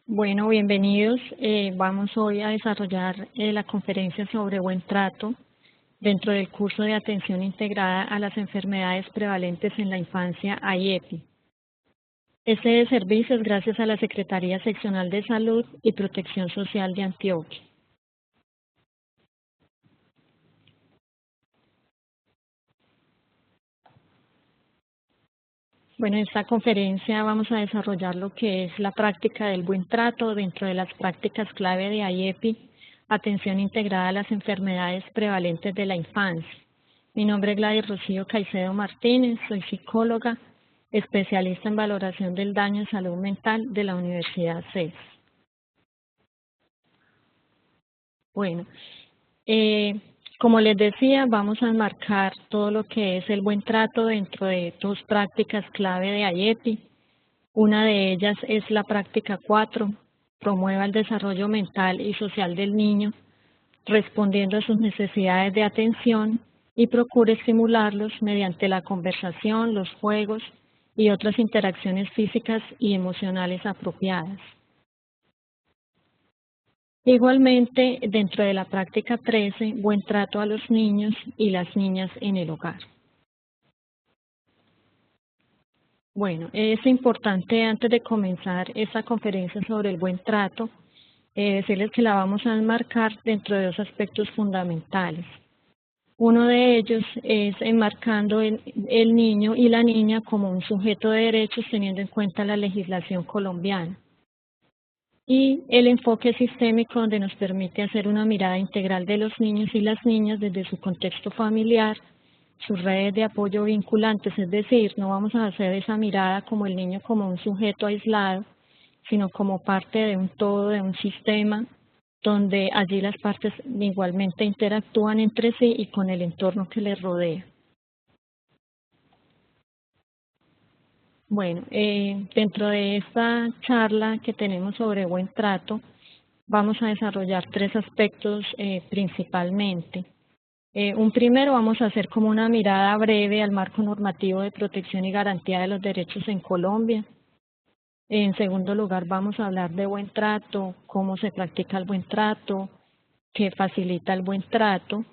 Bueno, bienvenidos. Vamos hoy a desarrollar la conferencia sobre buen trato dentro del curso de atención integrada a las enfermedades prevalentes en la infancia (AIEPI). Este servicio es gracias a la Secretaría Seccional de Salud y Protección Social de Antioquia. Bueno, en esta conferencia vamos a desarrollar lo que es la práctica del buen trato dentro de las prácticas clave de AIEPI, atención integrada a las enfermedades prevalentes de la infancia. Mi nombre es Gladys Rocío Caicedo Martínez, soy psicóloga, especialista en valoración del daño en salud mental de la Universidad CES. Bueno, como les decía, vamos a enmarcar todo lo que es el buen trato dentro de dos prácticas clave de AIEPI. Una de ellas es la práctica 4, promueva el desarrollo mental y social del niño, respondiendo a sus necesidades de atención y procure estimularlos mediante la conversación, los juegos y otras interacciones físicas y emocionales apropiadas. Igualmente, dentro de la práctica 13, buen trato a los niños y las niñas en el hogar. Bueno, es importante antes de comenzar esta conferencia sobre el buen trato, decirles que la vamos a enmarcar dentro de dos aspectos fundamentales. Uno de ellos es enmarcando el niño y la niña como un sujeto de derechos teniendo en cuenta la legislación colombiana. Y el enfoque sistémico donde nos permite hacer una mirada integral de los niños y las niñas desde su contexto familiar, sus redes de apoyo vinculantes, es decir, no vamos a hacer esa mirada como el niño como un sujeto aislado, sino como parte de un todo, de un sistema, donde allí las partes igualmente interactúan entre sí y con el entorno que les rodea. Bueno, dentro de esta charla que tenemos sobre buen trato, vamos a desarrollar tres aspectos principalmente. Un primero vamos a hacer como una mirada breve al marco normativo de protección y garantía de los derechos en Colombia. En segundo lugar vamos a hablar de buen trato, cómo se practica el buen trato, qué facilita el buen trato.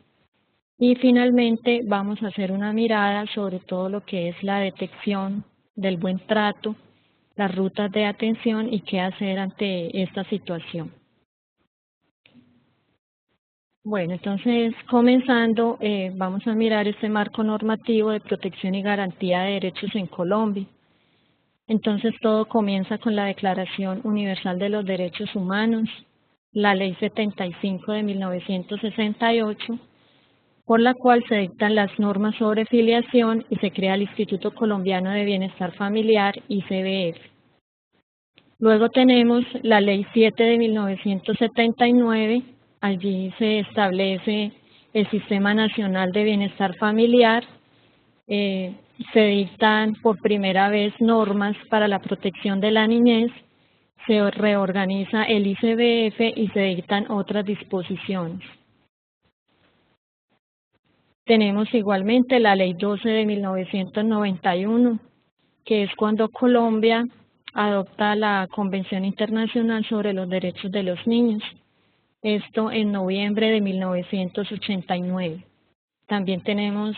Y finalmente vamos a hacer una mirada sobre todo lo que es la detección del buen trato, las rutas de atención y qué hacer ante esta situación. Bueno, entonces comenzando, vamos a mirar este marco normativo de protección y garantía de derechos en Colombia. Entonces todo comienza con la Declaración Universal de los Derechos Humanos, la Ley 75 de 1968, por la cual se dictan las normas sobre filiación y se crea el Instituto Colombiano de Bienestar Familiar, ICBF. Luego tenemos la Ley 7 de 1979, allí se establece el Sistema Nacional de Bienestar Familiar, se dictan por primera vez normas para la protección de la niñez, se reorganiza el ICBF y se dictan otras disposiciones. Tenemos igualmente la Ley 12 de 1991, que es cuando Colombia adopta la Convención Internacional sobre los Derechos de los Niños, esto en noviembre de 1989. También tenemos,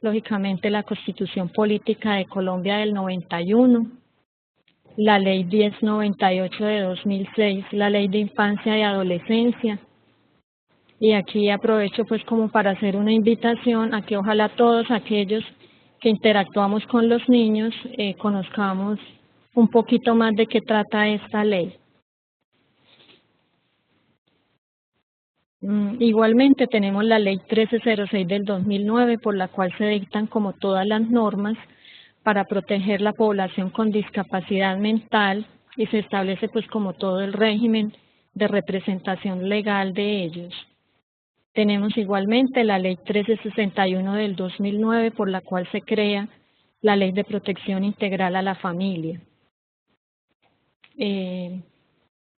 lógicamente, la Constitución Política de Colombia del 91, la Ley 1098 de 2006, la Ley de Infancia y Adolescencia. Y aquí aprovecho pues como para hacer una invitación a que ojalá todos aquellos que interactuamos con los niños conozcamos un poquito más de qué trata esta ley. Igualmente tenemos la Ley 1306 del 2009, por la cual se dictan como todas las normas para proteger la población con discapacidad mental y se establece pues como todo el régimen de representación legal de ellos. Tenemos igualmente la Ley 1361 del 2009, por la cual se crea la Ley de Protección Integral a la Familia.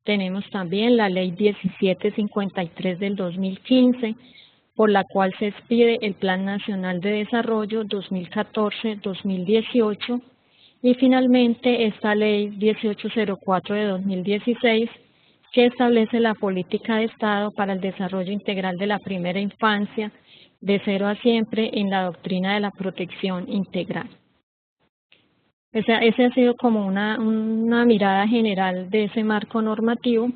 Tenemos también la Ley 1753 del 2015, por la cual se expide el Plan Nacional de Desarrollo 2014-2018 Y finalmente esta ley 1804 de 2016 que establece la política de Estado para el desarrollo integral de la primera infancia de 0 a siempre en la doctrina de la protección integral. Ese ha sido como una mirada general de ese marco normativo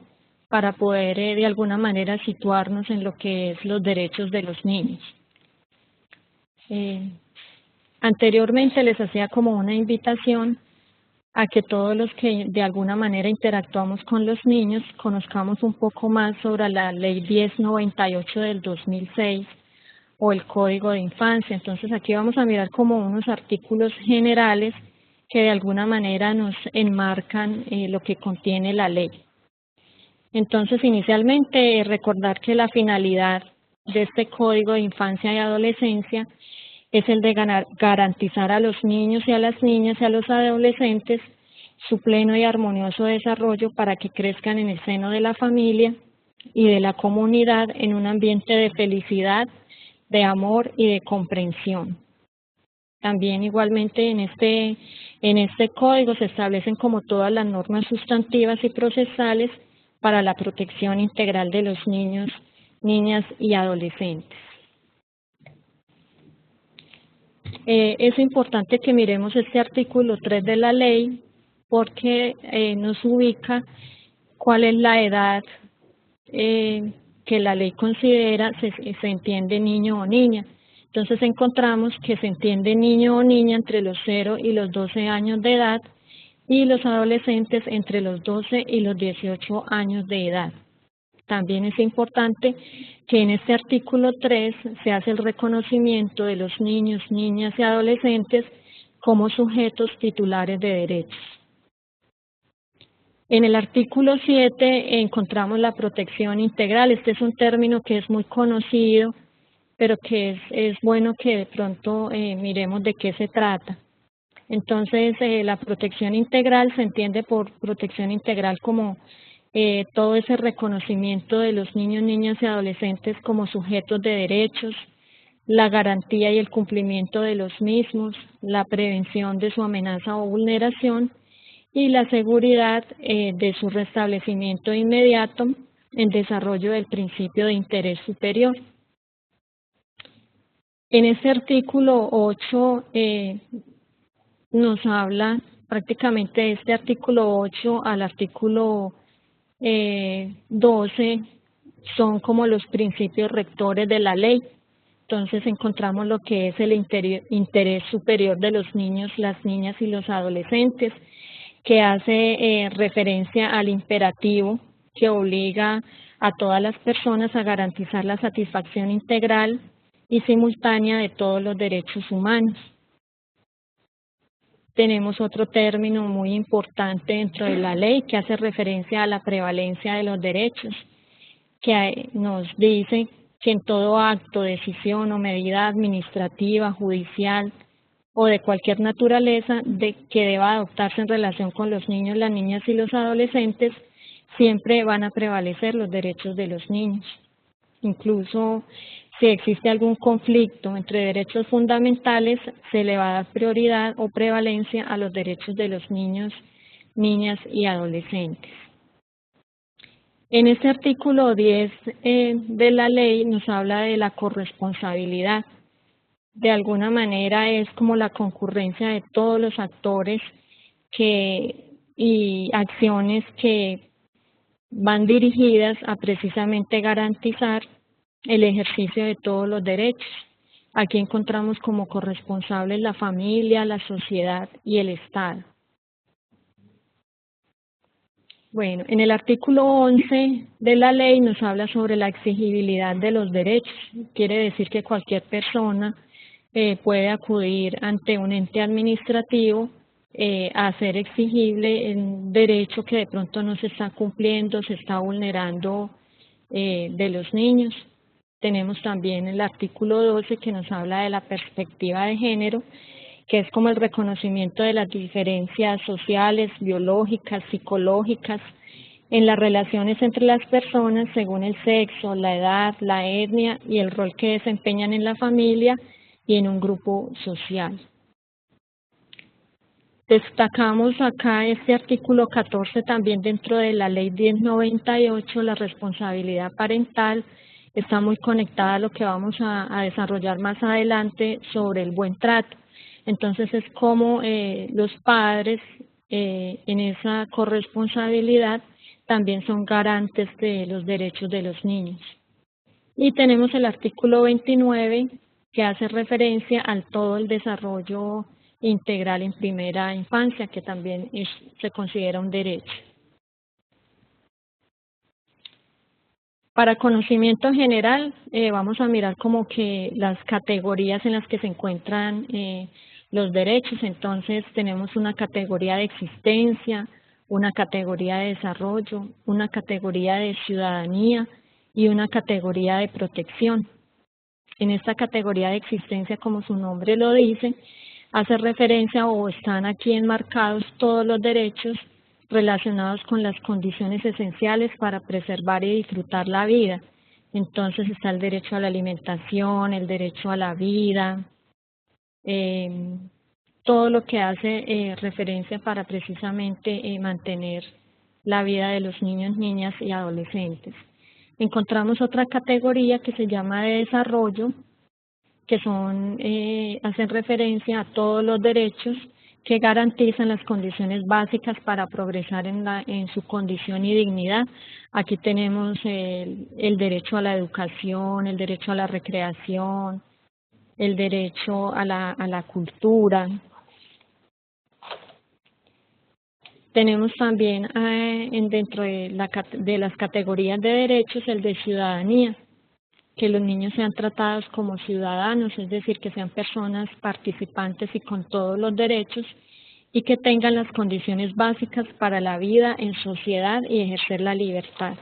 para poder de alguna manera situarnos en lo que es los derechos de los niños. Anteriormente les hacía como una invitación a que todos los que de alguna manera interactuamos con los niños conozcamos un poco más sobre la Ley 1098 del 2006 o el Código de Infancia. Entonces aquí vamos a mirar como unos artículos generales que de alguna manera nos enmarcan lo que contiene la ley. Entonces, inicialmente, recordar que la finalidad de este Código de Infancia y Adolescencia es el de garantizar a los niños y a las niñas y a los adolescentes su pleno y armonioso desarrollo para que crezcan en el seno de la familia y de la comunidad en un ambiente de felicidad, de amor y de comprensión. También igualmente en este código se establecen como todas las normas sustantivas y procesales para la protección integral de los niños, niñas y adolescentes. Es importante que miremos este artículo 3 de la ley porque nos ubica cuál es la edad que la ley considera se entiende niño o niña. Entonces encontramos que se entiende niño o niña entre los 0 y los 12 años de edad y los adolescentes entre los 12 y los 18 años de edad. También es importante que en este artículo 3 se hace el reconocimiento de los niños, niñas y adolescentes como sujetos titulares de derechos. En el artículo 7 encontramos la protección integral. Este es un término que es muy conocido, pero que es bueno que de pronto miremos de qué se trata. Entonces, la protección integral se entiende por protección integral como todo ese reconocimiento de los niños, niñas y adolescentes como sujetos de derechos, la garantía y el cumplimiento de los mismos, la prevención de su amenaza o vulneración y la seguridad de su restablecimiento inmediato en desarrollo del principio de interés superior. En este artículo 8 nos habla prácticamente de este artículo 8 al artículo 12 son como los principios rectores de la ley. Entonces encontramos lo que es el interés superior de los niños, las niñas y los adolescentes, que hace referencia al imperativo que obliga a todas las personas a garantizar la satisfacción integral y simultánea de todos los derechos humanos. Tenemos otro término muy importante dentro de la ley que hace referencia a la prevalencia de los derechos, que nos dice que en todo acto, decisión o medida administrativa, judicial o de cualquier naturaleza que deba adoptarse en relación con los niños, las niñas y los adolescentes, siempre van a prevalecer los derechos de los niños. Incluso si existe algún conflicto entre derechos fundamentales, se le va a dar prioridad o prevalencia a los derechos de los niños, niñas y adolescentes. En este artículo 10 de la ley nos habla de la corresponsabilidad. De alguna manera es como la concurrencia de todos los actores y acciones que van dirigidas a precisamente garantizar el ejercicio de todos los derechos. Aquí encontramos como corresponsables la familia, la sociedad y el Estado. Bueno, en el artículo 11 de la ley nos habla sobre la exigibilidad de los derechos. Quiere decir que cualquier persona puede acudir ante un ente administrativo a hacer exigible un derecho que de pronto no se está cumpliendo, se está vulnerando de los niños. Tenemos también el artículo 12 que nos habla de la perspectiva de género, que es como el reconocimiento de las diferencias sociales, biológicas, psicológicas, en las relaciones entre las personas según el sexo, la edad, la etnia y el rol que desempeñan en la familia y en un grupo social. Destacamos acá este artículo 14 también dentro de la ley 1098, la responsabilidad parental. Está muy conectada a lo que vamos a desarrollar más adelante sobre el buen trato. Entonces es como los padres en esa corresponsabilidad también son garantes de los derechos de los niños. Y tenemos el artículo 29 que hace referencia al todo el desarrollo integral en primera infancia, que también se considera un derecho. Para conocimiento general, vamos a mirar como que las categorías en las que se encuentran los derechos. Entonces tenemos una categoría de existencia, una categoría de desarrollo, una categoría de ciudadanía y una categoría de protección. En esta categoría de existencia, como su nombre lo dice, hace referencia o están aquí enmarcados todos los derechos relacionados con las condiciones esenciales para preservar y disfrutar la vida. Entonces está el derecho a la alimentación, el derecho a la vida, todo lo que hace referencia para precisamente mantener la vida de los niños, niñas y adolescentes. Encontramos otra categoría que se llama de desarrollo, que hacen referencia a todos los derechos que garantizan las condiciones básicas para progresar en su condición y dignidad. Aquí tenemos el derecho a la educación, el derecho a la recreación, el derecho a la cultura. Tenemos también dentro de las categorías de derechos el de ciudadanía, que los niños sean tratados como ciudadanos, es decir, que sean personas participantes y con todos los derechos y que tengan las condiciones básicas para la vida en sociedad y ejercer la libertad.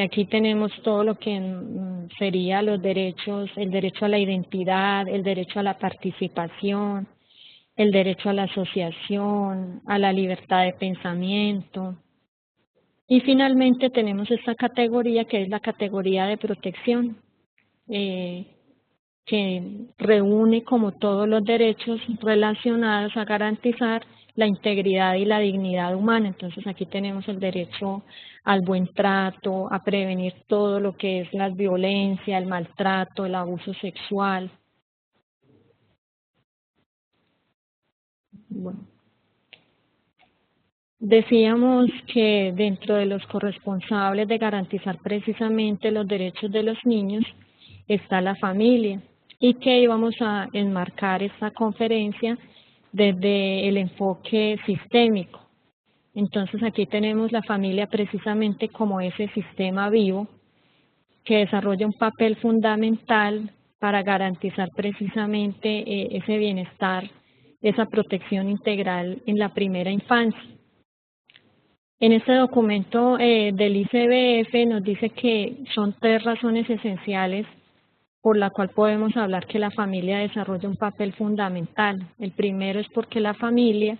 Aquí tenemos todo lo que sería los derechos, el derecho a la identidad, el derecho a la participación, el derecho a la asociación, a la libertad de pensamiento. Y finalmente tenemos esta categoría que es la categoría de protección, que reúne como todos los derechos relacionados a garantizar la integridad y la dignidad humana. Entonces aquí tenemos el derecho al buen trato, a prevenir todo lo que es la violencia, el maltrato, el abuso sexual. Bueno. Decíamos que dentro de los corresponsables de garantizar precisamente los derechos de los niños está la familia y que íbamos a enmarcar esta conferencia desde el enfoque sistémico. Entonces aquí tenemos la familia precisamente como ese sistema vivo que desarrolla un papel fundamental para garantizar precisamente ese bienestar, esa protección integral en la primera infancia. En este documento del ICBF nos dice que son 3 razones esenciales por la cual podemos hablar que la familia desarrolla un papel fundamental. El primero es porque la familia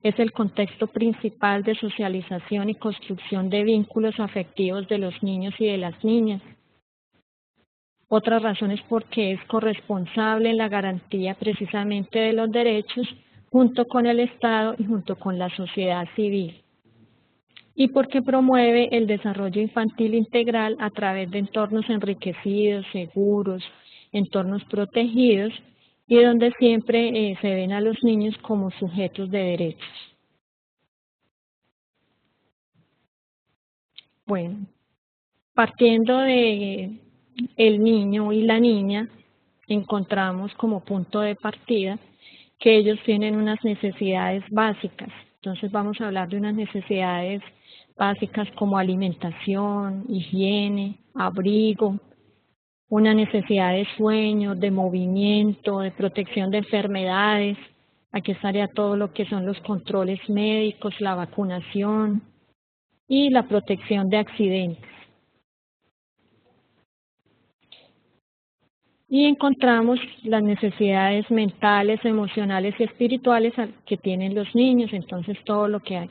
es el contexto principal de socialización y construcción de vínculos afectivos de los niños y de las niñas. Otra razón es porque es corresponsable en la garantía precisamente de los derechos junto con el Estado y junto con la sociedad civil. Y porque promueve el desarrollo infantil integral a través de entornos enriquecidos, seguros, entornos protegidos y donde siempre se ven a los niños como sujetos de derechos. Bueno, partiendo de el niño y la niña, encontramos como punto de partida que ellos tienen unas necesidades básicas. Entonces vamos a hablar de unas necesidades básicas como alimentación, higiene, abrigo, una necesidad de sueño, de movimiento, de protección de enfermedades. Aquí estaría todo lo que son los controles médicos, la vacunación y la protección de accidentes. Y encontramos las necesidades mentales, emocionales y espirituales que tienen los niños, entonces todo lo que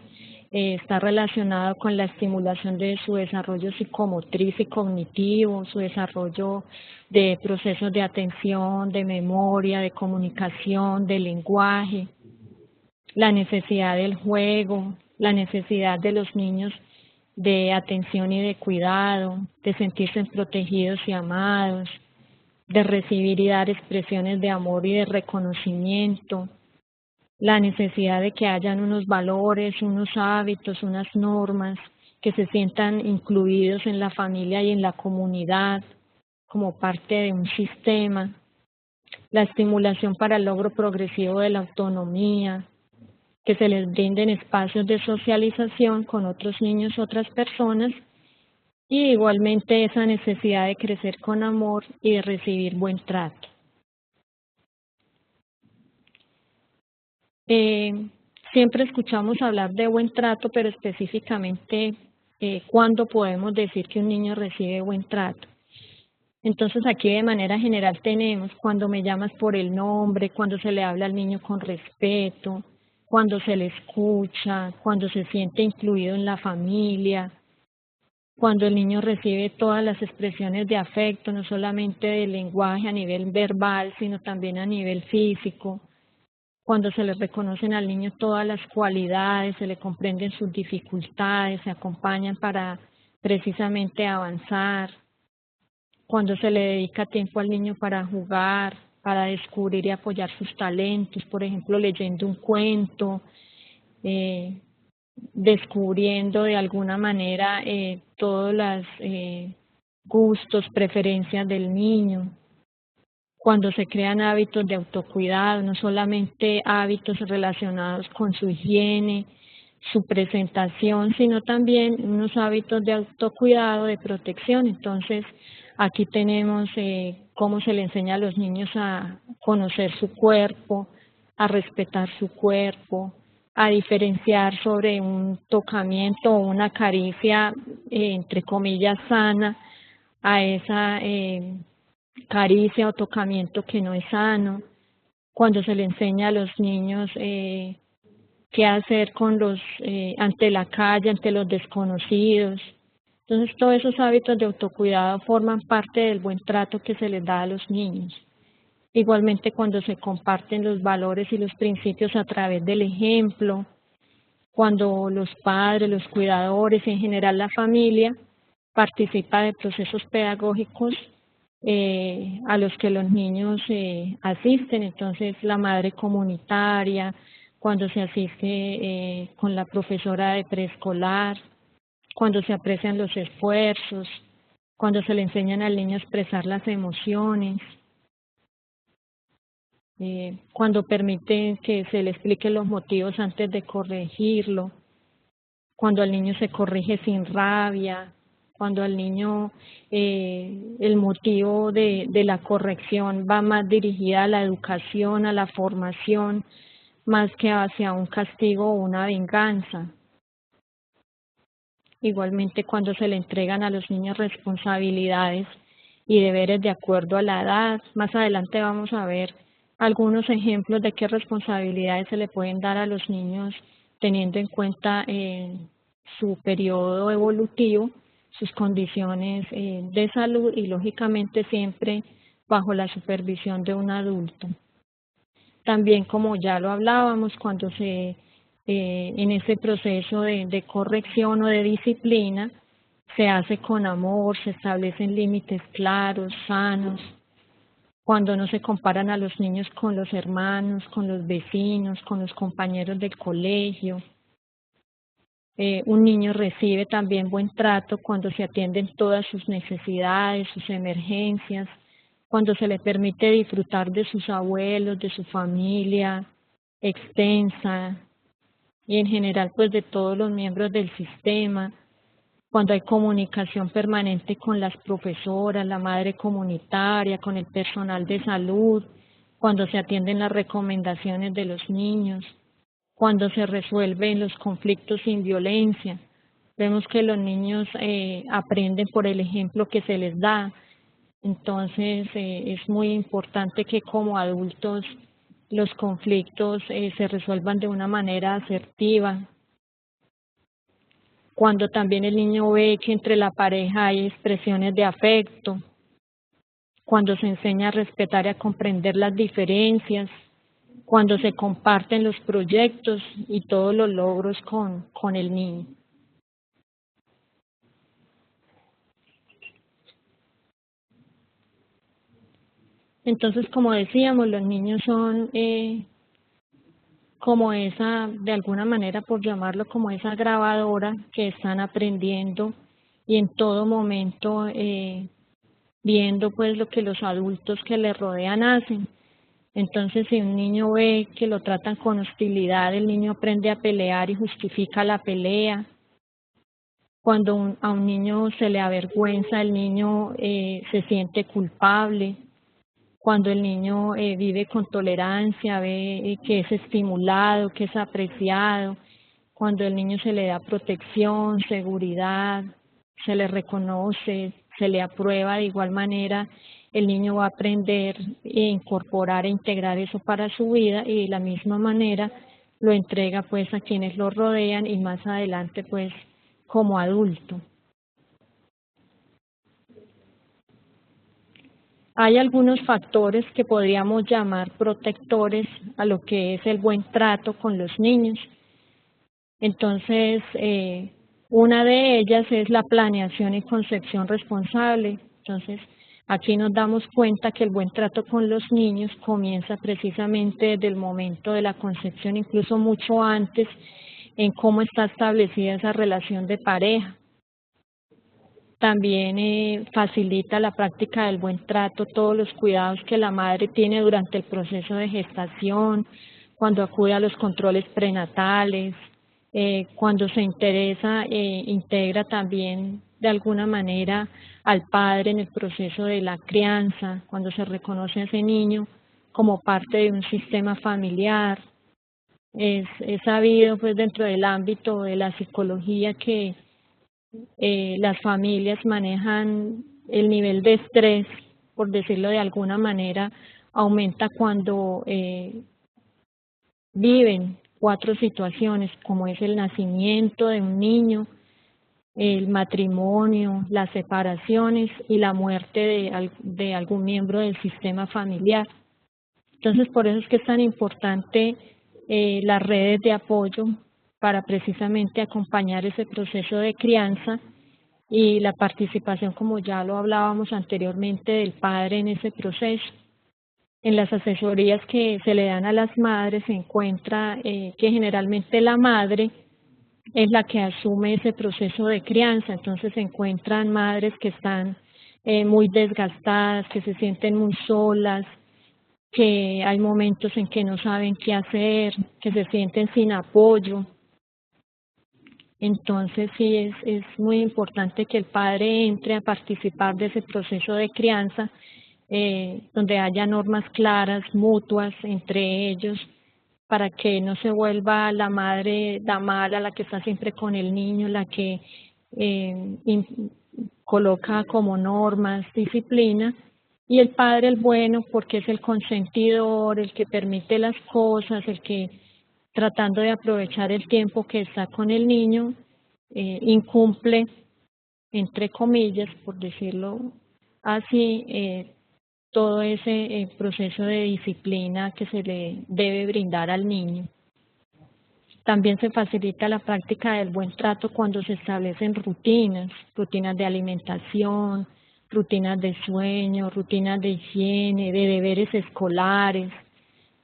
está relacionado con la estimulación de su desarrollo psicomotriz y cognitivo, su desarrollo de procesos de atención, de memoria, de comunicación, de lenguaje, la necesidad del juego, la necesidad de los niños de atención y de cuidado, de sentirse protegidos y amados, de recibir y dar expresiones de amor y de reconocimiento, la necesidad de que hayan unos valores, unos hábitos, unas normas, que se sientan incluidos en la familia y en la comunidad como parte de un sistema, la estimulación para el logro progresivo de la autonomía, que se les brinden espacios de socialización con otros niños, otras personas, y igualmente esa necesidad de crecer con amor y de recibir buen trato. Siempre escuchamos hablar de buen trato, pero específicamente, ¿cuándo podemos decir que un niño recibe buen trato? Entonces aquí de manera general tenemos cuando me llamas por el nombre, cuando se le habla al niño con respeto, cuando se le escucha, cuando se siente incluido en la familia, cuando el niño recibe todas las expresiones de afecto, no solamente del lenguaje a nivel verbal, sino también a nivel físico, cuando se le reconocen al niño todas las cualidades, se le comprenden sus dificultades, se acompañan para precisamente avanzar, cuando se le dedica tiempo al niño para jugar, para descubrir y apoyar sus talentos, por ejemplo, leyendo un cuento, descubriendo de alguna manera todos los gustos, preferencias del niño, cuando se crean hábitos de autocuidado, no solamente hábitos relacionados con su higiene, su presentación, sino también unos hábitos de autocuidado, de protección. Entonces, aquí tenemos cómo se le enseña a los niños a conocer su cuerpo, a respetar su cuerpo, a diferenciar sobre un tocamiento o una caricia, entre comillas, sana, a esa caricia o tocamiento que no es sano, cuando se le enseña a los niños qué hacer con ante la calle, ante los desconocidos. Entonces, todos esos hábitos de autocuidado forman parte del buen trato que se les da a los niños. Igualmente, cuando se comparten los valores y los principios a través del ejemplo, cuando los padres, los cuidadores, en general la familia, participa de procesos pedagógicos a los que los niños asisten. Entonces, la madre comunitaria, cuando se asiste con la profesora de preescolar, cuando se aprecian los esfuerzos, cuando se le enseñan al niño a expresar las emociones, cuando permiten que se le explique los motivos antes de corregirlo, cuando al niño se corrige sin rabia, cuando al niño el motivo de la corrección va más dirigida a la educación, a la formación, más que hacia un castigo o una venganza. Igualmente cuando se le entregan a los niños responsabilidades y deberes de acuerdo a la edad. Más adelante vamos a ver algunos ejemplos de qué responsabilidades se le pueden dar a los niños teniendo en cuenta su periodo evolutivo, sus condiciones de salud y lógicamente siempre bajo la supervisión de un adulto. También, como ya lo hablábamos, cuando en ese proceso de corrección o de disciplina se hace con amor, se establecen límites claros, sanos, cuando no se comparan a los niños con los hermanos, con los vecinos, con los compañeros del colegio. Un niño recibe también buen trato cuando se atienden todas sus necesidades, sus emergencias, cuando se le permite disfrutar de sus abuelos, de su familia extensa y en general pues de todos los miembros del sistema, cuando hay comunicación permanente con las profesoras, la madre comunitaria, con el personal de salud, cuando se atienden las recomendaciones de los niños, cuando se resuelven los conflictos sin violencia. Vemos que los niños aprenden por el ejemplo que se les da. Entonces, es muy importante que como adultos los conflictos se resuelvan de una manera asertiva, cuando también el niño ve que entre la pareja hay expresiones de afecto, cuando se enseña a respetar y a comprender las diferencias, cuando se comparten los proyectos y todos los logros con el niño. Entonces, como decíamos, los niños son como esa, de alguna manera, por llamarlo como esa grabadora que están aprendiendo y en todo momento viendo pues lo que los adultos que le rodean hacen. Entonces, si un niño ve que lo tratan con hostilidad, el niño aprende a pelear y justifica la pelea. Cuando a un niño se le avergüenza, el niño se siente culpable. Cuando el niño vive con tolerancia, ve que es estimulado, que es apreciado. Cuando el niño se le da protección, seguridad, se le reconoce, se le aprueba de igual manera, el niño va a aprender e incorporar e integrar eso para su vida y de la misma manera lo entrega pues a quienes lo rodean y más adelante pues como adulto. Hay algunos factores que podríamos llamar protectores a lo que es el buen trato con los niños. Entonces, una de ellas es la planeación y concepción responsable. Entonces, aquí nos damos cuenta que el buen trato con los niños comienza precisamente desde el momento de la concepción, incluso mucho antes, en cómo está establecida esa relación de pareja. También facilita la práctica del buen trato, todos los cuidados que la madre tiene durante el proceso de gestación, cuando acude a los controles prenatales, cuando se interesa, integra también de alguna manera al padre en el proceso de la crianza, cuando se reconoce a ese niño como parte de un sistema familiar. Es sabido pues dentro del ámbito de la psicología que las familias manejan el nivel de estrés, por decirlo de alguna manera, aumenta cuando viven 4 situaciones, como es el nacimiento de un niño, el matrimonio, las separaciones y la muerte de algún miembro del sistema familiar. Entonces, por eso es que es tan importante las redes de apoyo para precisamente acompañar ese proceso de crianza y la participación, como ya lo hablábamos anteriormente, del padre en ese proceso. En las asesorías que se le dan a las madres se encuentra que generalmente la madre es la que asume ese proceso de crianza, entonces se encuentran madres que están muy desgastadas, que se sienten muy solas, que hay momentos en que no saben qué hacer, que se sienten sin apoyo. Entonces sí es muy importante que el padre entre a participar de ese proceso de crianza, donde haya normas claras, mutuas entre ellos, para que no se vuelva la madre la mala, la que está siempre con el niño, la que coloca como normas, disciplina, y el padre el bueno porque es el consentidor, el que permite las cosas, el que tratando de aprovechar el tiempo que está con el niño, incumple, entre comillas, por decirlo así, todo ese proceso de disciplina que se le debe brindar al niño. También se facilita la práctica del buen trato cuando se establecen rutinas de alimentación, rutinas de sueño, rutinas de higiene, de deberes escolares,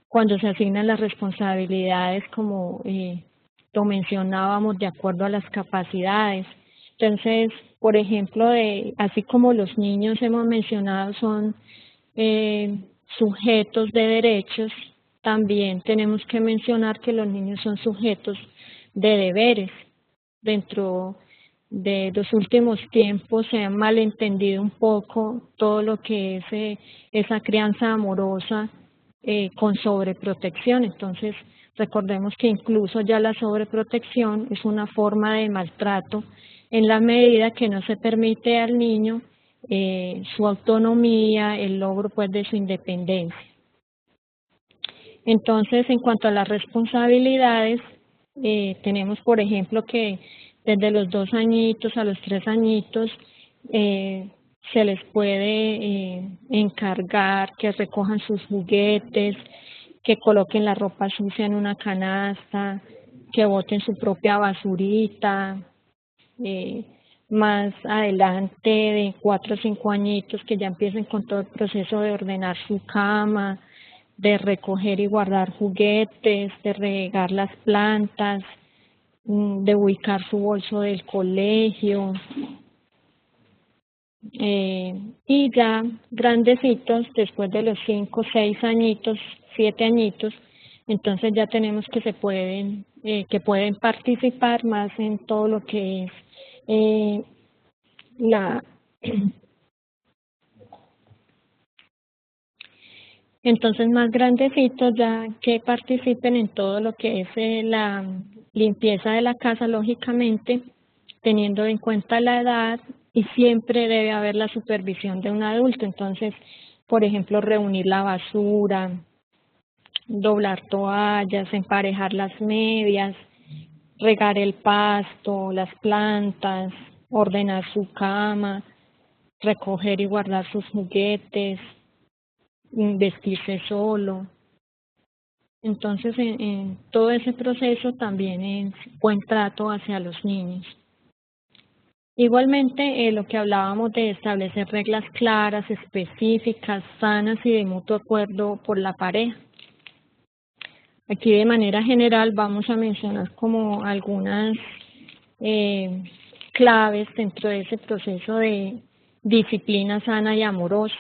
cuando se asignan las responsabilidades como lo mencionábamos de acuerdo a las capacidades. Entonces, por ejemplo, así como los niños hemos mencionado son sujetos de derechos, también tenemos que mencionar que los niños son sujetos de deberes. Dentro de los últimos tiempos se ha malentendido un poco todo lo que es esa crianza amorosa con sobreprotección. Entonces, recordemos que incluso ya la sobreprotección es una forma de maltrato en la medida que no se permite al niño su autonomía, el logro pues de su independencia. Entonces, en cuanto a las responsabilidades, tenemos por ejemplo que Desde los 2 añitos a los 3 añitos se les puede encargar que recojan sus juguetes, que coloquen la ropa sucia en una canasta, que boten su propia basurita. Más adelante, de 4 o 5 añitos, que ya empiecen con todo el proceso de ordenar su cama, de recoger y guardar juguetes, de regar las plantas, de ubicar su bolso del colegio. Y ya grandecitos, después de los 5, 6 añitos, 7 añitos, entonces ya tenemos que pueden participar más en todo lo que es la entonces más grandecitos ya que participen en todo lo que es la limpieza de la casa, lógicamente, teniendo en cuenta la edad, y siempre debe haber la supervisión de un adulto. Entonces, por ejemplo, reunir la basura, doblar toallas, emparejar las medias, regar el pasto, las plantas, ordenar su cama, recoger y guardar sus juguetes, vestirse solo. Entonces, en todo ese proceso también es buen trato hacia los niños. Igualmente, lo que hablábamos de establecer reglas claras, específicas, sanas y de mutuo acuerdo por la pareja. Aquí de manera general vamos a mencionar como algunas claves dentro de ese proceso de disciplina sana y amorosa.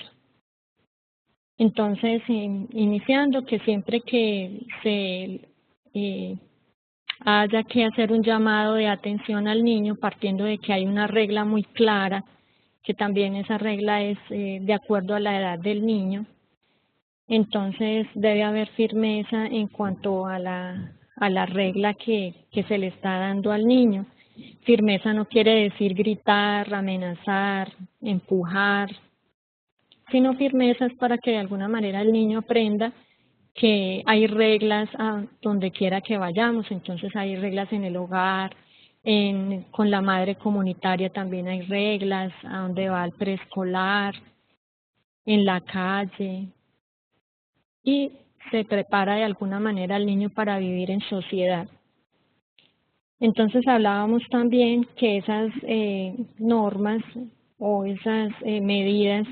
Entonces, iniciando que siempre que se haya que hacer un llamado de atención al niño, partiendo de que hay una regla muy clara, que también esa regla es de acuerdo a la edad del niño, entonces debe haber firmeza en cuanto a la regla que se le está dando al niño. Firmeza no quiere decir gritar, amenazar, empujar, sino firmeza es para que de alguna manera el niño aprenda que hay reglas a donde quiera que vayamos. Entonces hay reglas en el hogar, con la madre comunitaria también hay reglas, a donde va al preescolar, en la calle, y se prepara de alguna manera al niño para vivir en sociedad. Entonces hablábamos también que esas normas o esas medidas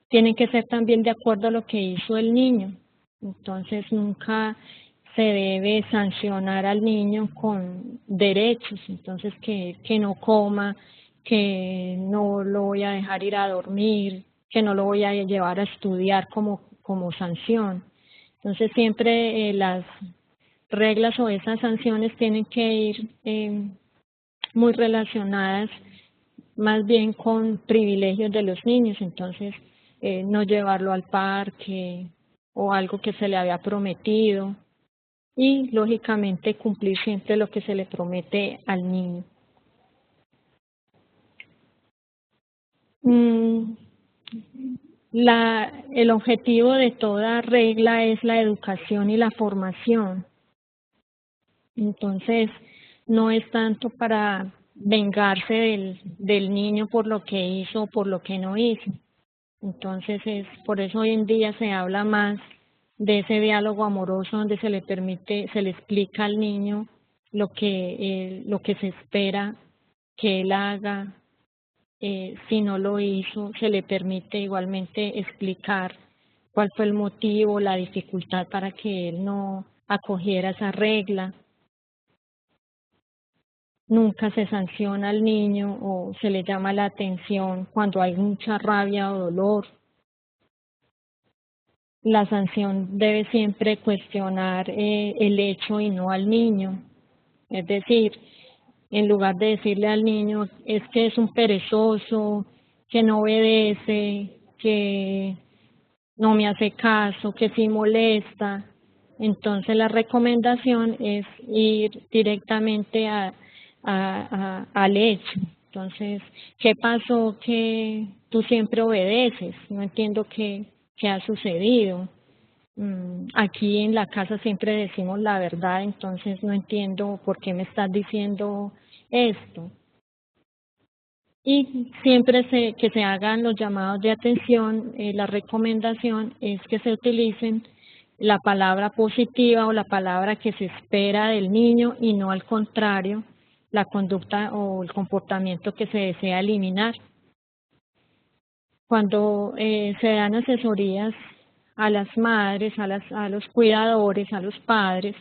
tienen que ser también de acuerdo a lo que hizo el niño. Entonces nunca se debe sancionar al niño con derechos, entonces que no coma, que no lo voy a dejar ir a dormir, que no lo voy a llevar a estudiar como sanción. Entonces siempre las reglas o esas sanciones tienen que ir muy relacionadas más bien con privilegios de los niños. Entonces no llevarlo al parque o algo que se le había prometido, y lógicamente cumplir siempre lo que se le promete al niño. El objetivo de toda regla es la educación y la formación. Entonces, no es tanto para vengarse del niño por lo que hizo o por lo que no hizo. Entonces, por eso hoy en día se habla más de ese diálogo amoroso donde se le permite, se le explica al niño lo que se espera que él haga. Si no lo hizo, se le permite igualmente explicar cuál fue el motivo, la dificultad para que él no acogiera esa regla. Nunca se sanciona al niño o se le llama la atención cuando hay mucha rabia o dolor. La sanción debe siempre cuestionar el hecho y no al niño. Es decir, en lugar de decirle al niño es que es un perezoso, que no obedece, que no me hace caso, que sí molesta, entonces la recomendación es ir directamente al hecho. Entonces, ¿qué pasó que tú siempre obedeces? No entiendo qué ha sucedido. Aquí en la casa siempre decimos la verdad, entonces no entiendo por qué me estás diciendo esto. Y siempre que se hagan los llamados de atención, la recomendación es que se utilicen la palabra positiva o la palabra que se espera del niño y no al contrario, la conducta o el comportamiento que se desea eliminar. Cuando se dan asesorías a las madres, a los cuidadores, a los padres,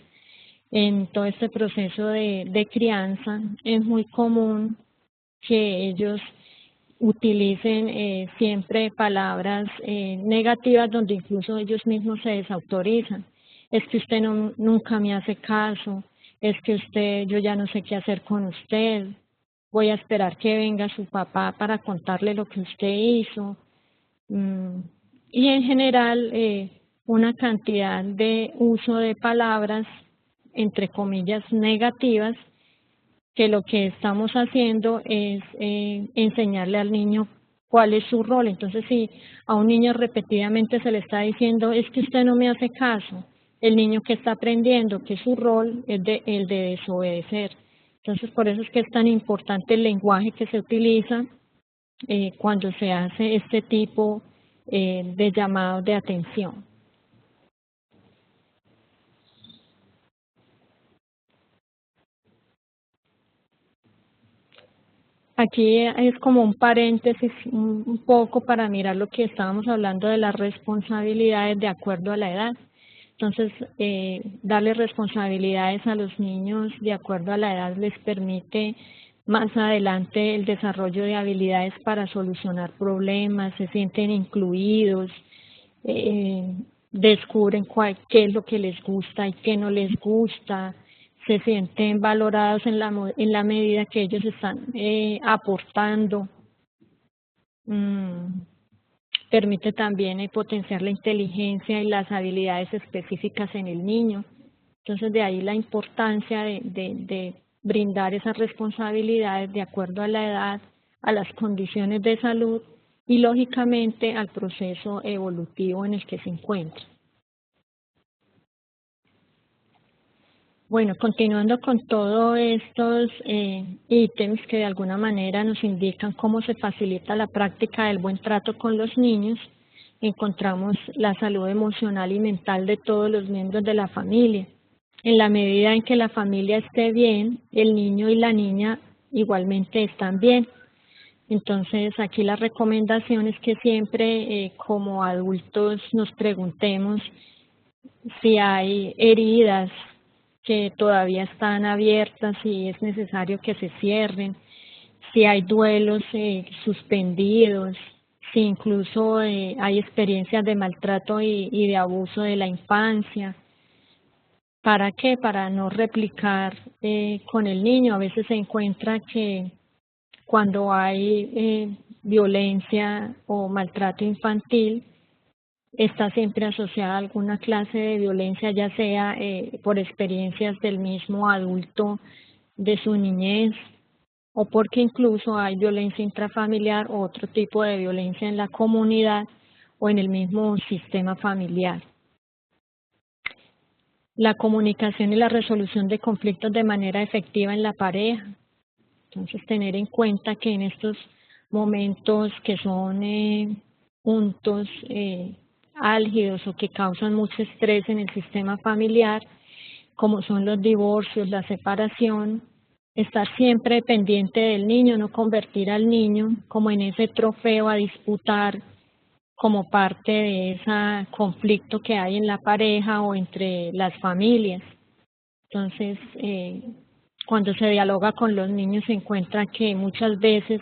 en todo este proceso de crianza, es muy común que ellos utilicen siempre palabras negativas donde incluso ellos mismos se desautorizan. Es que usted nunca me hace caso, es que yo ya no sé qué hacer con usted, voy a esperar que venga su papá para contarle lo que usted hizo. Y en general una cantidad de uso de palabras, entre comillas, negativas, que lo que estamos haciendo es enseñarle al niño cuál es su rol. Entonces, si a un niño repetidamente se le está diciendo, es que usted no me hace caso, el niño que está aprendiendo que su rol es el de desobedecer. Entonces, por eso es que es tan importante el lenguaje que se utiliza cuando se hace este tipo de llamados de atención. Aquí es como un paréntesis un poco para mirar lo que estábamos hablando de las responsabilidades de acuerdo a la edad. Entonces, darle responsabilidades a los niños de acuerdo a la edad les permite más adelante el desarrollo de habilidades para solucionar problemas, se sienten incluidos, descubren qué es lo que les gusta y qué no les gusta, se sienten valorados en la medida que ellos están aportando. Permite también potenciar la inteligencia y las habilidades específicas en el niño. Entonces, de ahí la importancia de brindar esas responsabilidades de acuerdo a la edad, a las condiciones de salud y, lógicamente, al proceso evolutivo en el que se encuentra. Bueno, continuando con todos estos ítems que de alguna manera nos indican cómo se facilita la práctica del buen trato con los niños, encontramos la salud emocional y mental de todos los miembros de la familia. En la medida en que la familia esté bien, el niño y la niña igualmente están bien. Entonces, aquí la recomendación es que siempre como adultos nos preguntemos si hay heridas que todavía están abiertas y es necesario que se cierren, si hay duelos suspendidos, si incluso hay experiencias de maltrato y de abuso de la infancia. ¿Para qué? Para no replicar con el niño. A veces se encuentra que cuando hay violencia o maltrato infantil, está siempre asociada a alguna clase de violencia, ya sea por experiencias del mismo adulto de su niñez o porque incluso hay violencia intrafamiliar o otro tipo de violencia en la comunidad o en el mismo sistema familiar. La comunicación y la resolución de conflictos de manera efectiva en la pareja. Entonces, tener en cuenta que en estos momentos que son puntos álgidos o que causan mucho estrés en el sistema familiar, como son los divorcios, la separación, estar siempre pendiente del niño, no convertir al niño como en ese trofeo a disputar como parte de ese conflicto que hay en la pareja o entre las familias. Entonces, cuando se dialoga con los niños se encuentra que muchas veces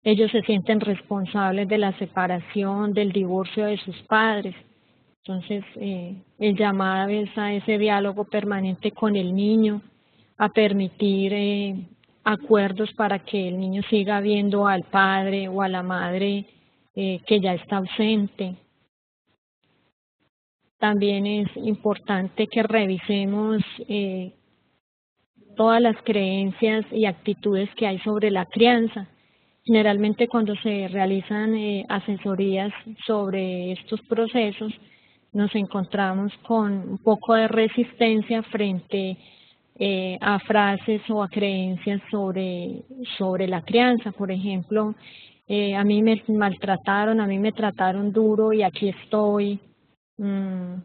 ellos se sienten responsables de la separación, del divorcio de sus padres. Entonces, el llamado es a ese diálogo permanente con el niño, a permitir acuerdos para que el niño siga viendo al padre o a la madre que ya está ausente. También es importante que revisemos todas las creencias y actitudes que hay sobre la crianza. Generalmente cuando se realizan asesorías sobre estos procesos, nos encontramos con un poco de resistencia frente a frases o a creencias sobre la crianza. Por ejemplo, a mí me maltrataron, a mí me trataron duro y aquí estoy. Mm,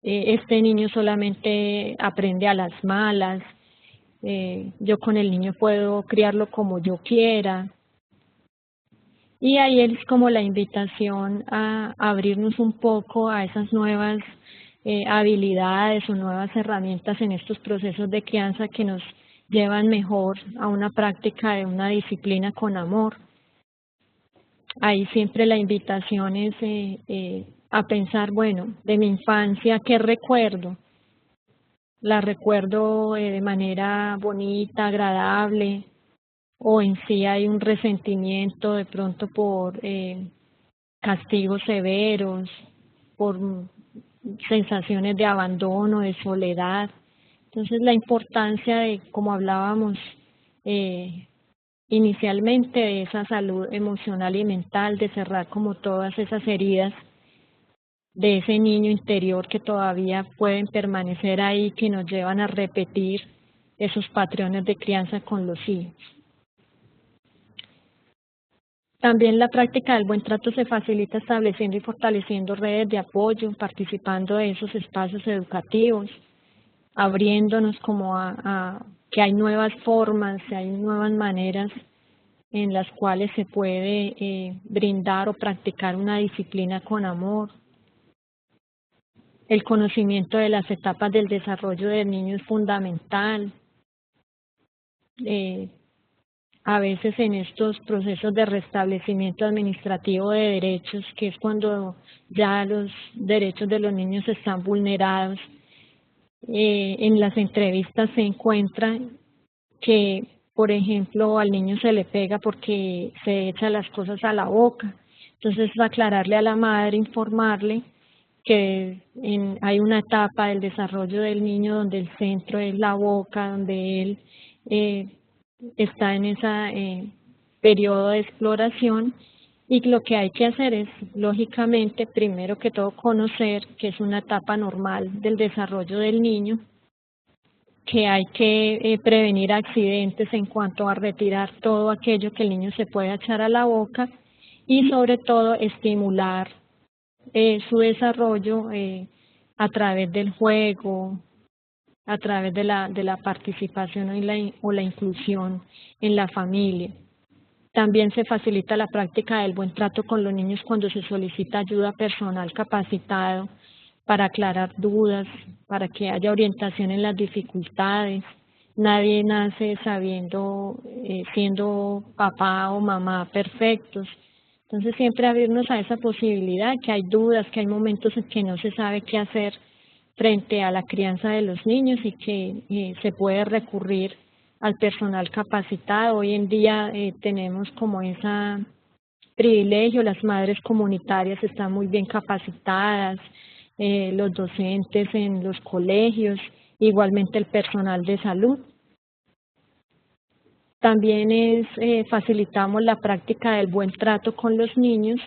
este niño solamente aprende a las malas. Yo con el niño puedo criarlo como yo quiera. Y ahí es como la invitación a abrirnos un poco a esas nuevas habilidades o nuevas herramientas en estos procesos de crianza que nos llevan mejor a una práctica de una disciplina con amor. Ahí siempre la invitación es a pensar, bueno, de mi infancia, ¿qué recuerdo? La recuerdo de manera bonita, agradable, o en sí hay un resentimiento de pronto por castigos severos, por sensaciones de abandono, de soledad. Entonces la importancia de, como hablábamos inicialmente, de esa salud emocional y mental, de cerrar como todas esas heridas de ese niño interior que todavía pueden permanecer ahí, que nos llevan a repetir esos patrones de crianza con los hijos. También la práctica del buen trato se facilita estableciendo y fortaleciendo redes de apoyo, participando de esos espacios educativos, abriéndonos como a que hay nuevas formas, que hay nuevas maneras en las cuales se puede brindar o practicar una disciplina con amor. El conocimiento de las etapas del desarrollo del niño es fundamental. A veces en estos procesos de restablecimiento administrativo de derechos, que es cuando ya los derechos de los niños están vulnerados, en las entrevistas se encuentra que, por ejemplo, al niño se le pega porque se echa las cosas a la boca. Entonces, aclararle a la madre, informarle que hay una etapa del desarrollo del niño donde el centro es la boca, donde él está en ese periodo de exploración, y lo que hay que hacer es, lógicamente, primero que todo, conocer que es una etapa normal del desarrollo del niño, que hay que prevenir accidentes en cuanto a retirar todo aquello que el niño se puede echar a la boca y sobre todo estimular su desarrollo a través del juego, a través de la participación o la inclusión en la familia. También se facilita la práctica del buen trato con los niños cuando se solicita ayuda personal capacitado para aclarar dudas, para que haya orientación en las dificultades. Nadie nace sabiendo, siendo papá o mamá perfectos. Entonces siempre abrirnos a esa posibilidad, que hay dudas, que hay momentos en que no se sabe qué hacer frente a la crianza de los niños y que se puede recurrir al personal capacitado. Hoy en día tenemos como ese privilegio, las madres comunitarias están muy bien capacitadas, los docentes en los colegios, igualmente el personal de salud. También facilitamos la práctica del buen trato con los niños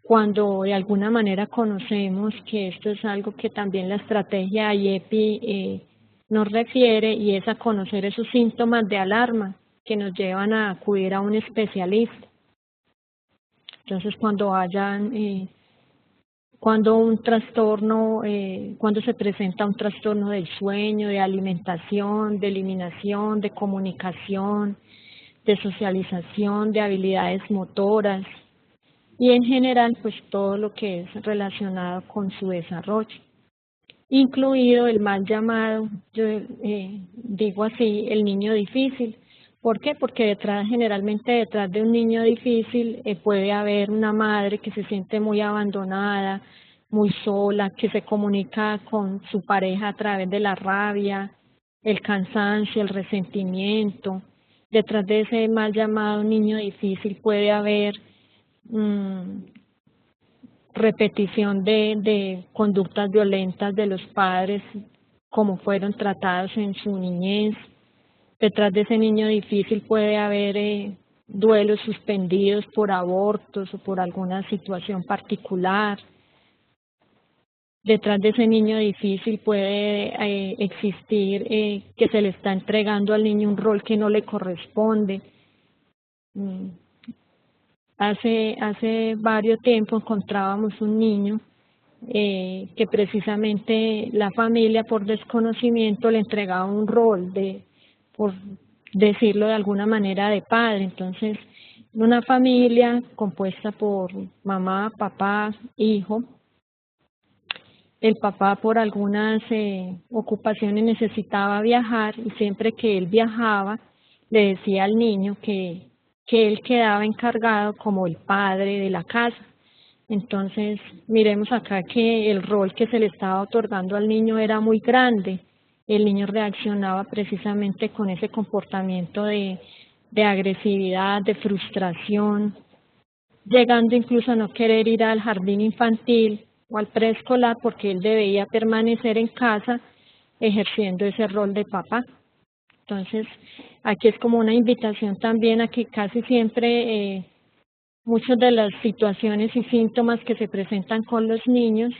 cuando de alguna manera conocemos que esto es algo que también la estrategia IEPI nos refiere, y es a conocer esos síntomas de alarma que nos llevan a acudir a un especialista. Entonces, cuando un trastorno, cuando se presenta un trastorno del sueño, de alimentación, de eliminación, de comunicación, de socialización, de habilidades motoras, y en general pues todo lo que es relacionado con su desarrollo, incluido el mal llamado, yo digo así, el niño difícil. ¿Por qué? Porque generalmente detrás de un niño difícil puede haber una madre que se siente muy abandonada, muy sola, que se comunica con su pareja a través de la rabia, el cansancio, el resentimiento. Detrás de ese mal llamado niño difícil puede haber repetición de conductas violentas de los padres, como fueron tratados en su niñez. Detrás de ese niño difícil puede haber duelos suspendidos por abortos o por alguna situación particular. detrás de ese niño difícil puede existir que se le está entregando al niño un rol que no le corresponde. Mm, Hace varios tiempo encontrábamos un niño que precisamente la familia por desconocimiento le entregaba un rol por decirlo de alguna manera, de padre. Entonces, una familia compuesta por mamá, papá, hijo. El papá por algunas ocupaciones necesitaba viajar y siempre que él viajaba le decía al niño que él quedaba encargado como el padre de la casa. Entonces, miremos acá que el rol que se le estaba otorgando al niño era muy grande. El niño reaccionaba precisamente con ese comportamiento de agresividad, de frustración, llegando incluso a no querer ir al jardín infantil o al preescolar porque él debía permanecer en casa ejerciendo ese rol de papá. Entonces, aquí es como una invitación también a que casi siempre muchas de las situaciones y síntomas que se presentan con los niños,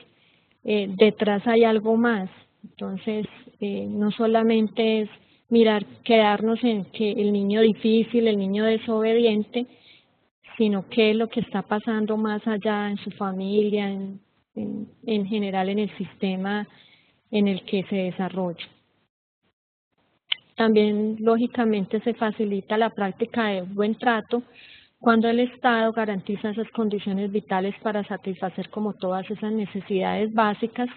detrás hay algo más. Entonces, no solamente es mirar, quedarnos en que el niño difícil, el niño desobediente, sino qué es lo que está pasando más allá en su familia, en general en el sistema en el que se desarrolla. También, lógicamente, se facilita la práctica de buen trato cuando el Estado garantiza esas condiciones vitales para satisfacer como todas esas necesidades básicas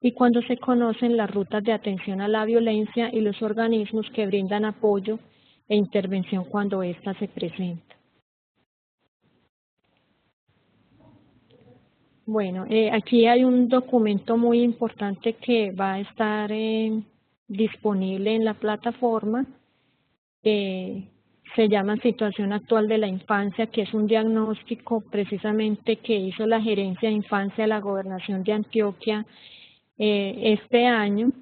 y cuando se conocen las rutas de atención a la violencia y los organismos que brindan apoyo e intervención cuando ésta se presenta. Bueno, aquí hay un documento muy importante que va a estar disponible en la plataforma. Se llama Situación Actual de la Infancia, que es un diagnóstico precisamente que hizo la Gerencia de Infancia de la Gobernación de Antioquia este año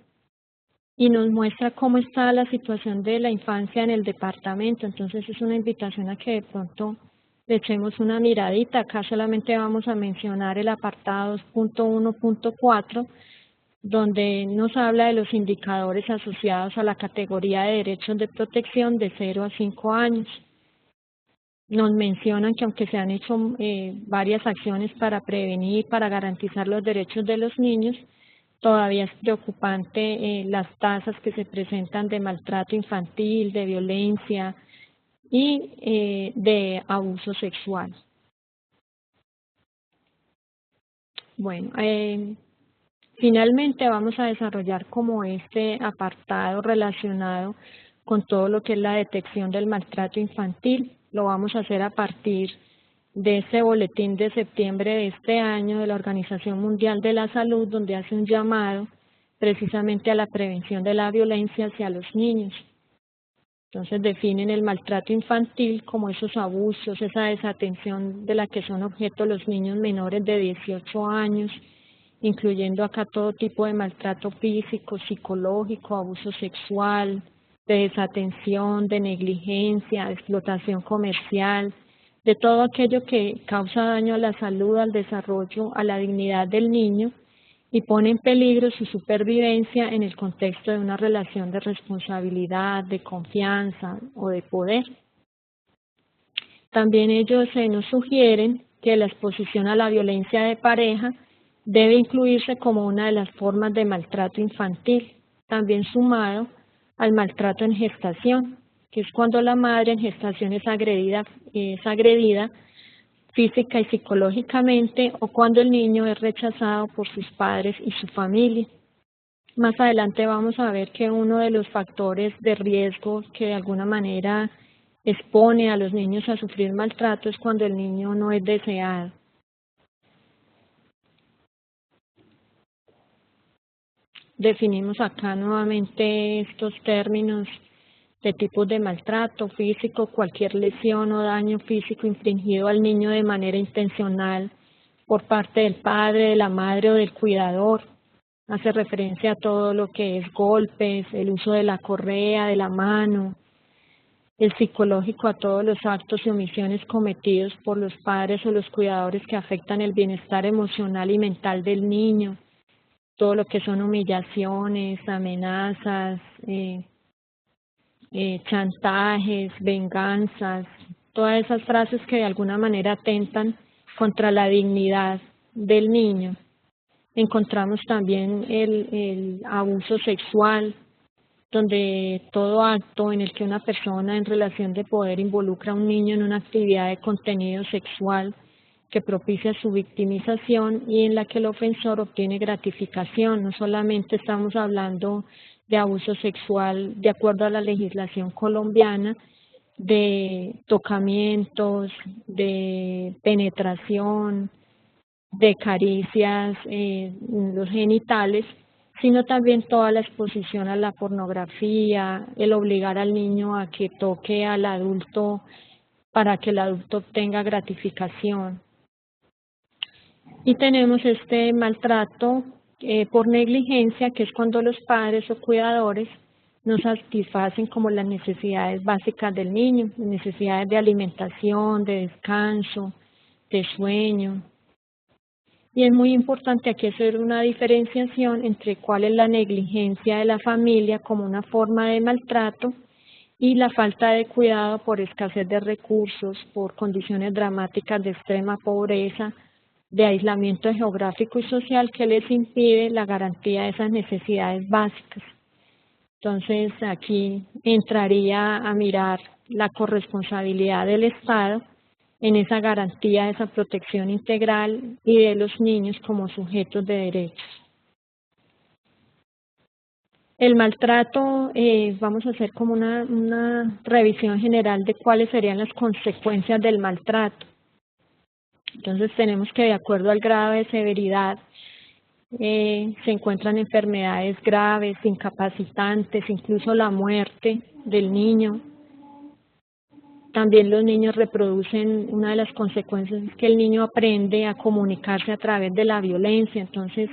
y nos muestra cómo está la situación de la infancia en el departamento. Entonces es una invitación a que de pronto le echemos una miradita. Acá solamente vamos a mencionar el apartado 2.1.4, donde nos habla de los indicadores asociados a la categoría de derechos de protección de 0 a 5 años. Nos mencionan que aunque se han hecho varias acciones para prevenir, para garantizar los derechos de los niños, todavía es preocupante las tasas que se presentan de maltrato infantil, de violencia y de abuso sexual. Bueno, finalmente vamos a desarrollar como este apartado relacionado con todo lo que es la detección del maltrato infantil. Lo vamos a hacer a partir de este boletín de septiembre de este año de la Organización Mundial de la Salud, donde hace un llamado precisamente a la prevención de la violencia hacia los niños. Entonces definen el maltrato infantil como esos abusos, esa desatención de la que son objeto los niños menores de 18 años, incluyendo acá todo tipo de maltrato físico, psicológico, abuso sexual, de desatención, de negligencia, de explotación comercial, de todo aquello que causa daño a la salud, al desarrollo, a la dignidad del niño y pone en peligro su supervivencia en el contexto de una relación de responsabilidad, de confianza o de poder. También ellos nos sugieren que la exposición a la violencia de pareja debe incluirse como una de las formas de maltrato infantil, también sumado al maltrato en gestación, que es cuando la madre en gestación es agredida física y psicológicamente o cuando el niño es rechazado por sus padres y su familia. Más adelante vamos a ver que uno de los factores de riesgo que de alguna manera expone a los niños a sufrir maltrato es cuando el niño no es deseado. Definimos acá nuevamente estos términos de tipos de maltrato físico, cualquier lesión o daño físico infringido al niño de manera intencional por parte del padre, de la madre o del cuidador. Hace referencia a todo lo que es golpes, el uso de la correa, de la mano, el psicológico a todos los actos y omisiones cometidos por los padres o los cuidadores que afectan el bienestar emocional y mental del niño, todo lo que son humillaciones, amenazas, chantajes, venganzas, todas esas frases que de alguna manera atentan contra la dignidad del niño. Encontramos también el abuso sexual, donde todo acto en el que una persona en relación de poder involucra a un niño en una actividad de contenido sexual que propicia su victimización y en la que el ofensor obtiene gratificación. No solamente estamos hablando de abuso sexual de acuerdo a la legislación colombiana, de tocamientos, de penetración, de caricias en los genitales, sino también toda la exposición a la pornografía, el obligar al niño a que toque al adulto para que el adulto obtenga gratificación. Y tenemos este maltrato por negligencia, que es cuando los padres o cuidadores no satisfacen como las necesidades básicas del niño, necesidades de alimentación, de descanso, de sueño. Y es muy importante aquí hacer una diferenciación entre cuál es la negligencia de la familia como una forma de maltrato y la falta de cuidado por escasez de recursos, por condiciones dramáticas de extrema pobreza, de aislamiento geográfico y social que les impide la garantía de esas necesidades básicas. Entonces aquí entraría a mirar la corresponsabilidad del Estado en esa garantía de esa protección integral y de los niños como sujetos de derechos. El maltrato, vamos a hacer como una revisión general de cuáles serían las consecuencias del maltrato. Entonces tenemos que de acuerdo al grado de severidad se encuentran enfermedades graves, incapacitantes, incluso la muerte del niño. También los niños reproducen, una de las consecuencias es que el niño aprende a comunicarse a través de la violencia, entonces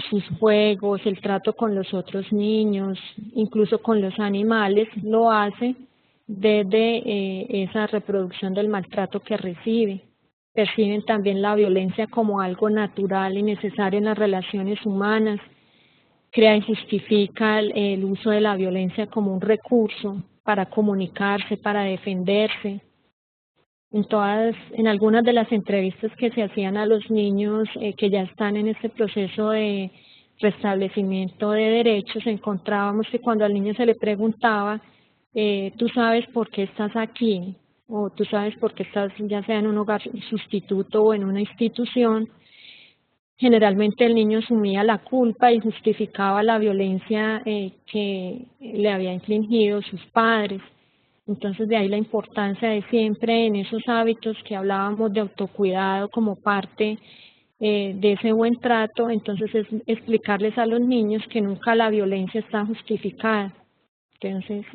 sus juegos, el trato con los otros niños, incluso con los animales, lo hace desde esa reproducción del maltrato que recibe. Perciben también la violencia como algo natural y necesario en las relaciones humanas, crea y justifica el uso de la violencia como un recurso para comunicarse, para defenderse. En algunas de las entrevistas que se hacían a los niños que ya están en este proceso de restablecimiento de derechos, encontrábamos que cuando al niño se le preguntaba, ¿tú sabes por qué estás aquí? O tú sabes por qué estás ya sea en un hogar sustituto o en una institución, generalmente el niño asumía la culpa y justificaba la violencia que le había infligido sus padres. Entonces de ahí la importancia de siempre en esos hábitos que hablábamos de autocuidado como parte de ese buen trato, entonces es explicarles a los niños que nunca la violencia está justificada. Entonces,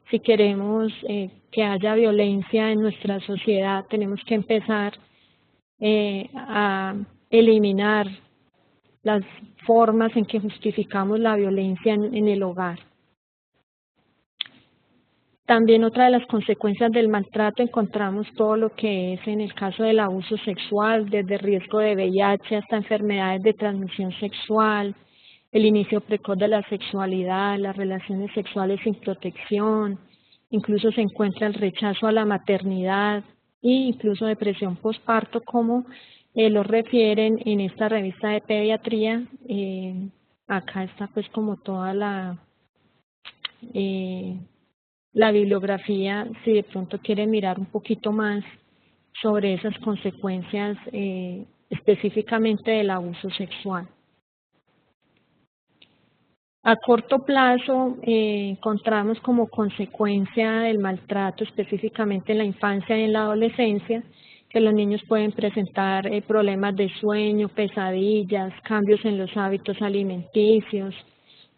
si queremos que haya violencia en nuestra sociedad, tenemos que empezar a eliminar las formas en que justificamos la violencia en el hogar. También otra de las consecuencias del maltrato encontramos todo lo que es en el caso del abuso sexual, desde riesgo de VIH hasta enfermedades de transmisión sexual, el inicio precoz de la sexualidad, las relaciones sexuales sin protección, incluso se encuentra el rechazo a la maternidad e incluso depresión postparto, como lo refieren en esta revista de pediatría. Acá está pues como toda la bibliografía, si de pronto quieren mirar un poquito más sobre esas consecuencias específicamente del abuso sexual. A corto plazo encontramos como consecuencia del maltrato, específicamente en la infancia y en la adolescencia, que los niños pueden presentar problemas de sueño, pesadillas, cambios en los hábitos alimenticios,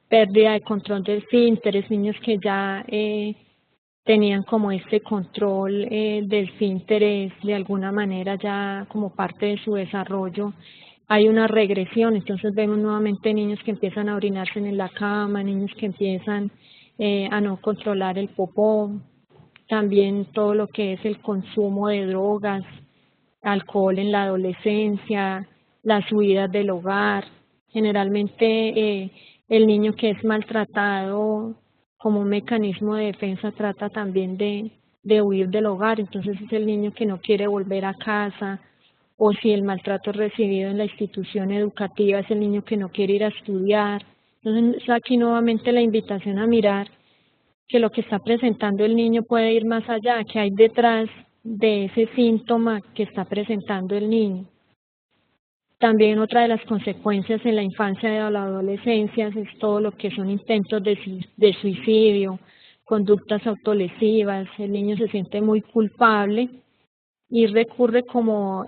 pérdida de control del esfínteres, niños que ya tenían como este control del esfínteres de alguna manera ya como parte de su desarrollo, hay una regresión, entonces vemos nuevamente niños que empiezan a orinarse en la cama, niños que empiezan a no controlar el popó, también todo lo que es el consumo de drogas, alcohol en la adolescencia, las huidas del hogar, Generalmente el niño que es maltratado como un mecanismo de defensa trata también de huir del hogar, entonces es el niño que no quiere volver a casa, o si el maltrato es recibido en la institución educativa es el niño que no quiere ir a estudiar. Entonces aquí nuevamente la invitación a mirar que lo que está presentando el niño puede ir más allá, que hay detrás de ese síntoma que está presentando el niño. También otra de las consecuencias en la infancia y la adolescencia es todo lo que son intentos de suicidio, conductas autolesivas, el niño se siente muy culpable y recurre como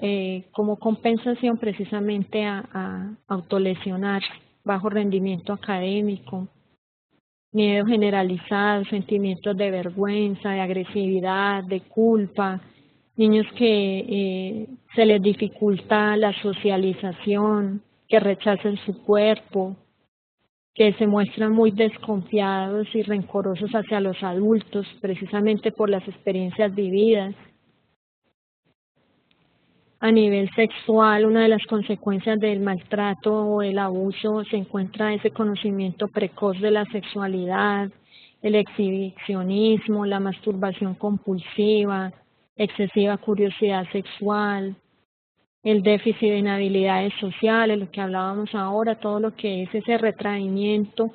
compensación precisamente a autolesionarse, bajo rendimiento académico, miedo generalizado, sentimientos de vergüenza, de agresividad, de culpa, niños que se les dificulta la socialización, que rechazan su cuerpo, que se muestran muy desconfiados y rencorosos hacia los adultos, precisamente por las experiencias vividas. A nivel sexual, una de las consecuencias del maltrato o el abuso se encuentra ese conocimiento precoz de la sexualidad, el exhibicionismo, la masturbación compulsiva, excesiva curiosidad sexual, el déficit de habilidades sociales, lo que hablábamos ahora, todo lo que es ese retraimiento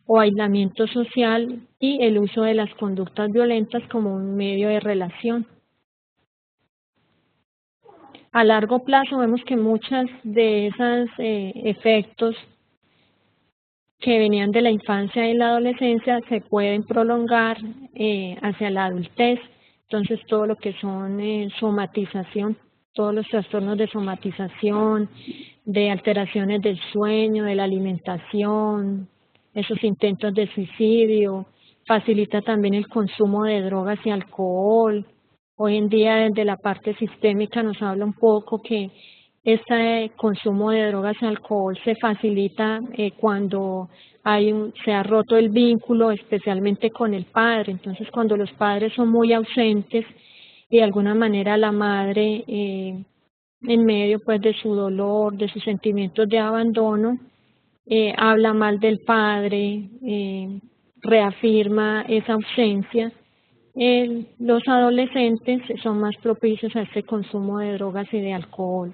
o aislamiento social y el uso de las conductas violentas como un medio de relación. A largo plazo vemos que muchos de esos efectos que venían de la infancia y la adolescencia se pueden prolongar hacia la adultez. Entonces todo lo que son somatización, todos los trastornos de somatización, de alteraciones del sueño, de la alimentación, esos intentos de suicidio, facilita también el consumo de drogas y alcohol. Hoy en día desde la parte sistémica nos habla un poco que este consumo de drogas y alcohol se facilita cuando se ha roto el vínculo, especialmente con el padre. Entonces, cuando los padres son muy ausentes y de alguna manera la madre, en medio pues de su dolor, de sus sentimientos de abandono, habla mal del padre, reafirma esa ausencia. Los adolescentes son más propicios a este consumo de drogas y de alcohol.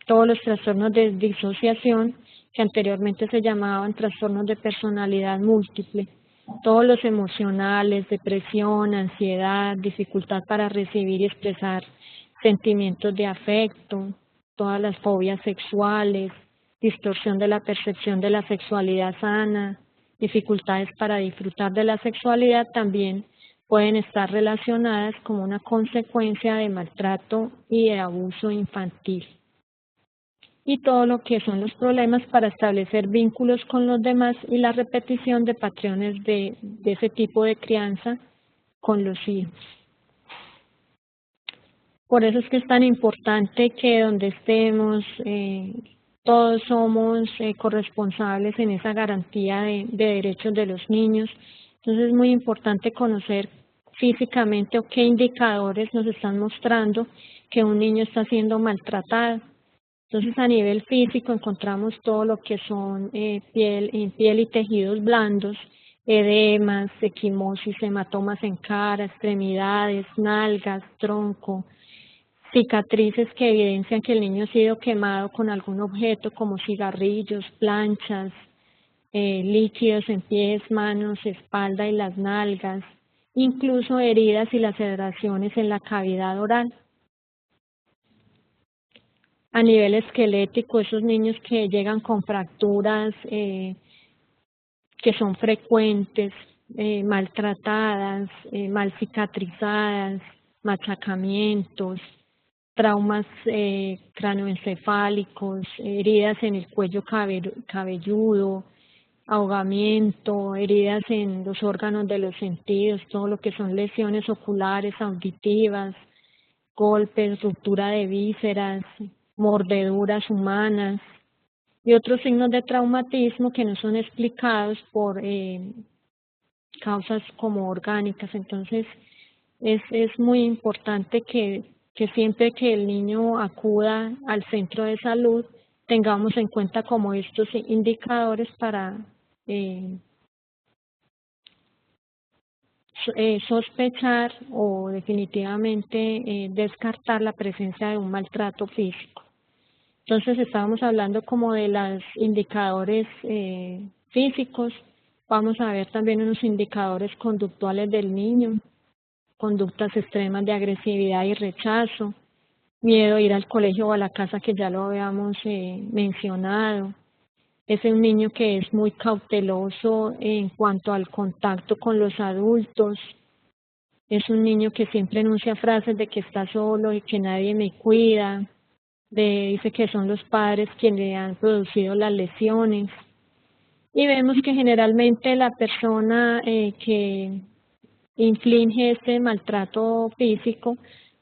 Todos los trastornos de disociación, que anteriormente se llamaban trastornos de personalidad múltiple, todos los emocionales, depresión, ansiedad, dificultad para recibir y expresar sentimientos de afecto, todas las fobias sexuales, distorsión de la percepción de la sexualidad sana, dificultades para disfrutar de la sexualidad también pueden estar relacionadas como una consecuencia de maltrato y de abuso infantil. Y todo lo que son los problemas para establecer vínculos con los demás y la repetición de patrones de ese tipo de crianza con los hijos. Por eso es que es tan importante que donde estemos, todos somos corresponsables en esa garantía de derechos de los niños. Entonces es muy importante conocer físicamente o qué indicadores nos están mostrando que un niño está siendo maltratado. Entonces a nivel físico encontramos todo lo que son piel y tejidos blandos, edemas, equimosis, hematomas en cara, extremidades, nalgas, tronco, cicatrices que evidencian que el niño ha sido quemado con algún objeto como cigarrillos, planchas, líquidos en pies, manos, espalda y las nalgas, incluso heridas y laceraciones en la cavidad oral. A nivel esquelético, esos niños que llegan con fracturas que son frecuentes, maltratadas, mal cicatrizadas, machacamientos, traumas cráneoencefálicos, heridas en el cuello cabelludo, ahogamiento, heridas en los órganos de los sentidos, todo lo que son lesiones oculares, auditivas, golpes, ruptura de vísceras, mordeduras humanas y otros signos de traumatismo que no son explicados por causas como orgánicas. Entonces es muy importante que siempre que el niño acuda al centro de salud tengamos en cuenta como estos indicadores para sospechar o definitivamente descartar la presencia de un maltrato físico. Entonces estábamos hablando como de los indicadores físicos, vamos a ver también unos indicadores conductuales del niño, conductas extremas de agresividad y rechazo, miedo a ir al colegio o a la casa, que ya lo habíamos mencionado. Es un niño que es muy cauteloso en cuanto al contacto con los adultos. Es un niño que siempre enuncia frases de que está solo y que nadie me cuida. Dice que son los padres quienes le han producido las lesiones. Y vemos que generalmente la persona que inflige este maltrato físico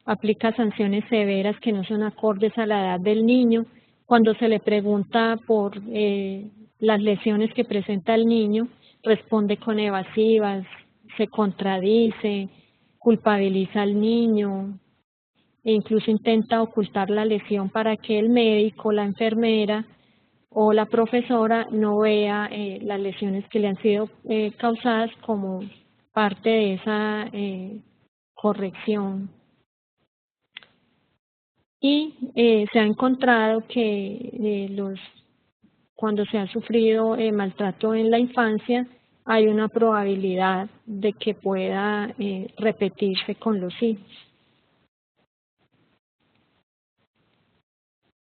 aplica sanciones severas que no son acordes a la edad del niño. Cuando se le pregunta por las lesiones que presenta el niño, responde con evasivas, se contradice, culpabiliza al niño e incluso intenta ocultar la lesión para que el médico, la enfermera o la profesora no vea las lesiones que le han sido causadas como parte de esa corrección. Y se ha encontrado que cuando se ha sufrido maltrato en la infancia, hay una probabilidad de que pueda repetirse con los hijos.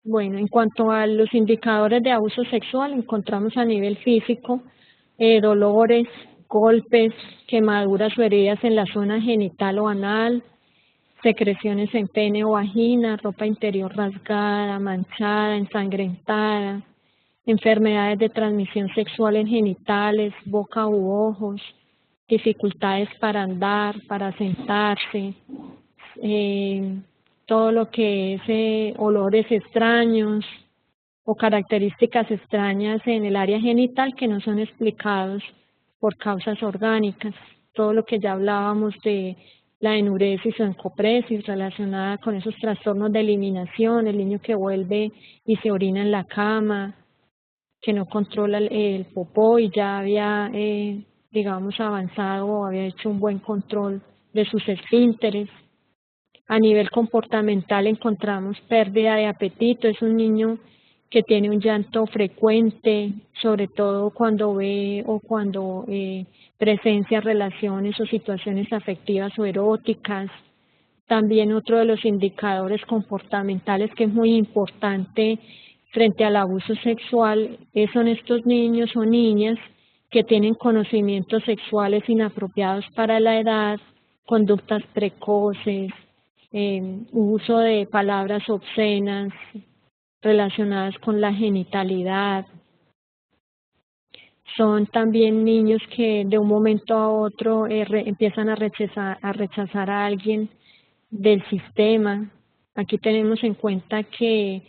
Bueno, en cuanto a los indicadores de abuso sexual, encontramos a nivel físico dolores, golpes, quemaduras o heridas en la zona genital o anal, secreciones en pene o vagina, ropa interior rasgada, manchada, ensangrentada, enfermedades de transmisión sexual en genitales, boca u ojos, dificultades para andar, para sentarse, todo lo que es olores extraños o características extrañas en el área genital que no son explicados por causas orgánicas. Todo lo que ya hablábamos de la enuresis o encopresis relacionada con esos trastornos de eliminación, el niño que vuelve y se orina en la cama, que no controla el popó y ya había, digamos, avanzado o había hecho un buen control de sus esfínteres. A nivel comportamental encontramos pérdida de apetito, es un niño que tiene un llanto frecuente, sobre todo cuando ve o cuando presencia relaciones o situaciones afectivas o eróticas. También otro de los indicadores comportamentales que es muy importante frente al abuso sexual son estos niños o niñas que tienen conocimientos sexuales inapropiados para la edad, conductas precoces, uso de palabras obscenas relacionadas con la genitalidad. Son también niños que de un momento a otro empiezan a rechazar a alguien del sistema. Aquí tenemos en cuenta que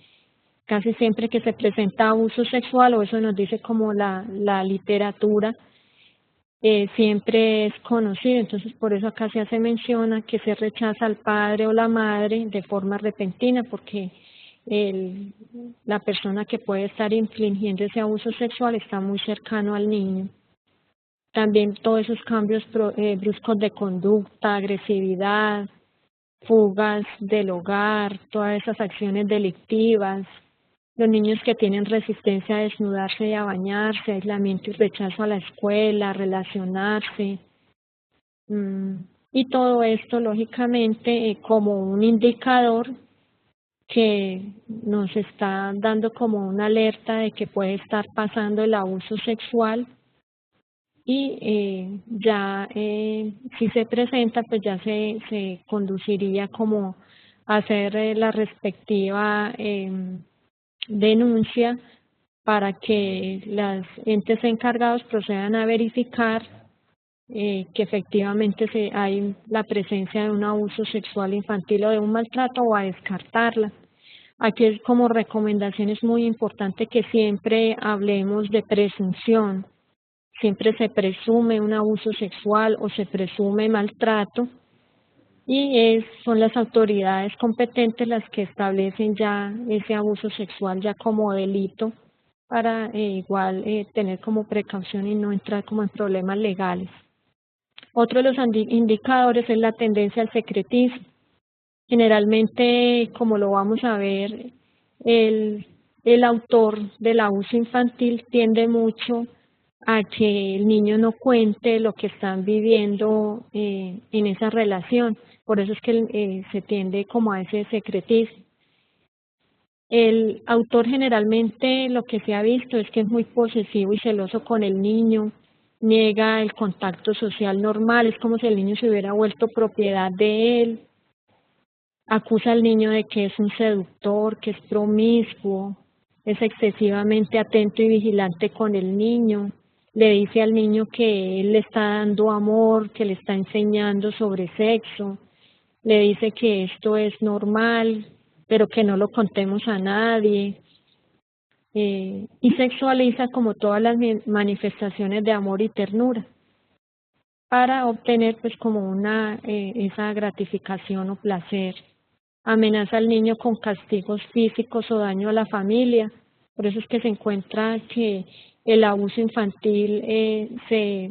casi siempre que se presenta abuso sexual, o eso nos dice como la literatura, siempre es conocido, entonces por eso acá se menciona que se rechaza al padre o la madre de forma repentina, porque la persona que puede estar infligiendo ese abuso sexual está muy cercano al niño. También todos esos cambios bruscos de conducta, agresividad, fugas del hogar, todas esas acciones delictivas, los niños que tienen resistencia a desnudarse y a bañarse, aislamiento y rechazo a la escuela, a relacionarse, y todo esto lógicamente como un indicador que nos está dando como una alerta de que puede estar pasando el abuso sexual y ya si se presenta pues ya se conduciría como a hacer la respectiva denuncia para que los entes encargados procedan a verificar que efectivamente hay la presencia de un abuso sexual infantil o de un maltrato o a descartarla. Aquí es como recomendación, es muy importante que siempre hablemos de presunción. Siempre se presume un abuso sexual o se presume maltrato son las autoridades competentes las que establecen ya ese abuso sexual ya como delito para igual tener como precaución y no entrar como en problemas legales. Otro de los indicadores es la tendencia al secretismo. Generalmente, como lo vamos a ver, el autor del abuso infantil tiende mucho a que el niño no cuente lo que están viviendo en esa relación. Por eso es que se tiende como a ese secretismo. El autor generalmente lo que se ha visto es que es muy posesivo y celoso con el niño, niega el contacto social normal, es como si el niño se hubiera vuelto propiedad de él, acusa al niño de que es un seductor, que es promiscuo, es excesivamente atento y vigilante con el niño, le dice al niño que él le está dando amor, que le está enseñando sobre sexo, le dice que esto es normal, pero que no lo contemos a nadie, y sexualiza como todas las manifestaciones de amor y ternura para obtener pues como esa gratificación o placer. Amenaza al niño con castigos físicos o daño a la familia. Por eso es que se encuentra que el abuso infantil se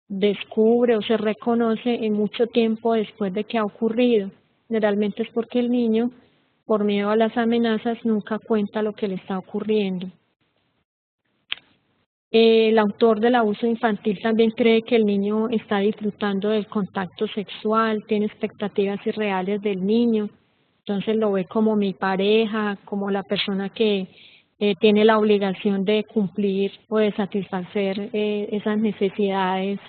descubre o se reconoce en mucho tiempo después de que ha ocurrido. Generalmente es porque el niño, por miedo a las amenazas, nunca cuenta lo que le está ocurriendo. El autor del abuso infantil también cree que el niño está disfrutando del contacto sexual, tiene expectativas irreales del niño, entonces lo ve como mi pareja, como la persona que tiene la obligación de cumplir o de satisfacer esas necesidades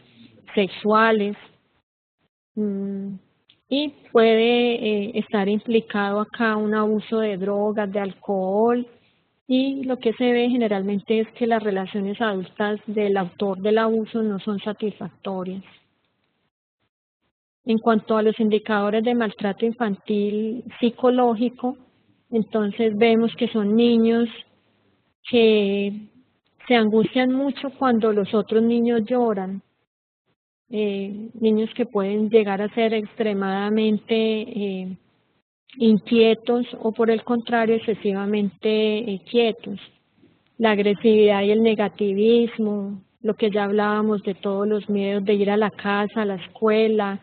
sexuales. Y puede estar implicado acá un abuso de drogas, de alcohol, y lo que se ve generalmente es que las relaciones adultas del autor del abuso no son satisfactorias. En cuanto a los indicadores de maltrato infantil psicológico, entonces vemos que son niños que se angustian mucho cuando los otros niños lloran, niños que pueden llegar a ser extremadamente inquietos o por el contrario excesivamente quietos. La agresividad y el negativismo, lo que ya hablábamos de todos los miedos de ir a la casa, a la escuela,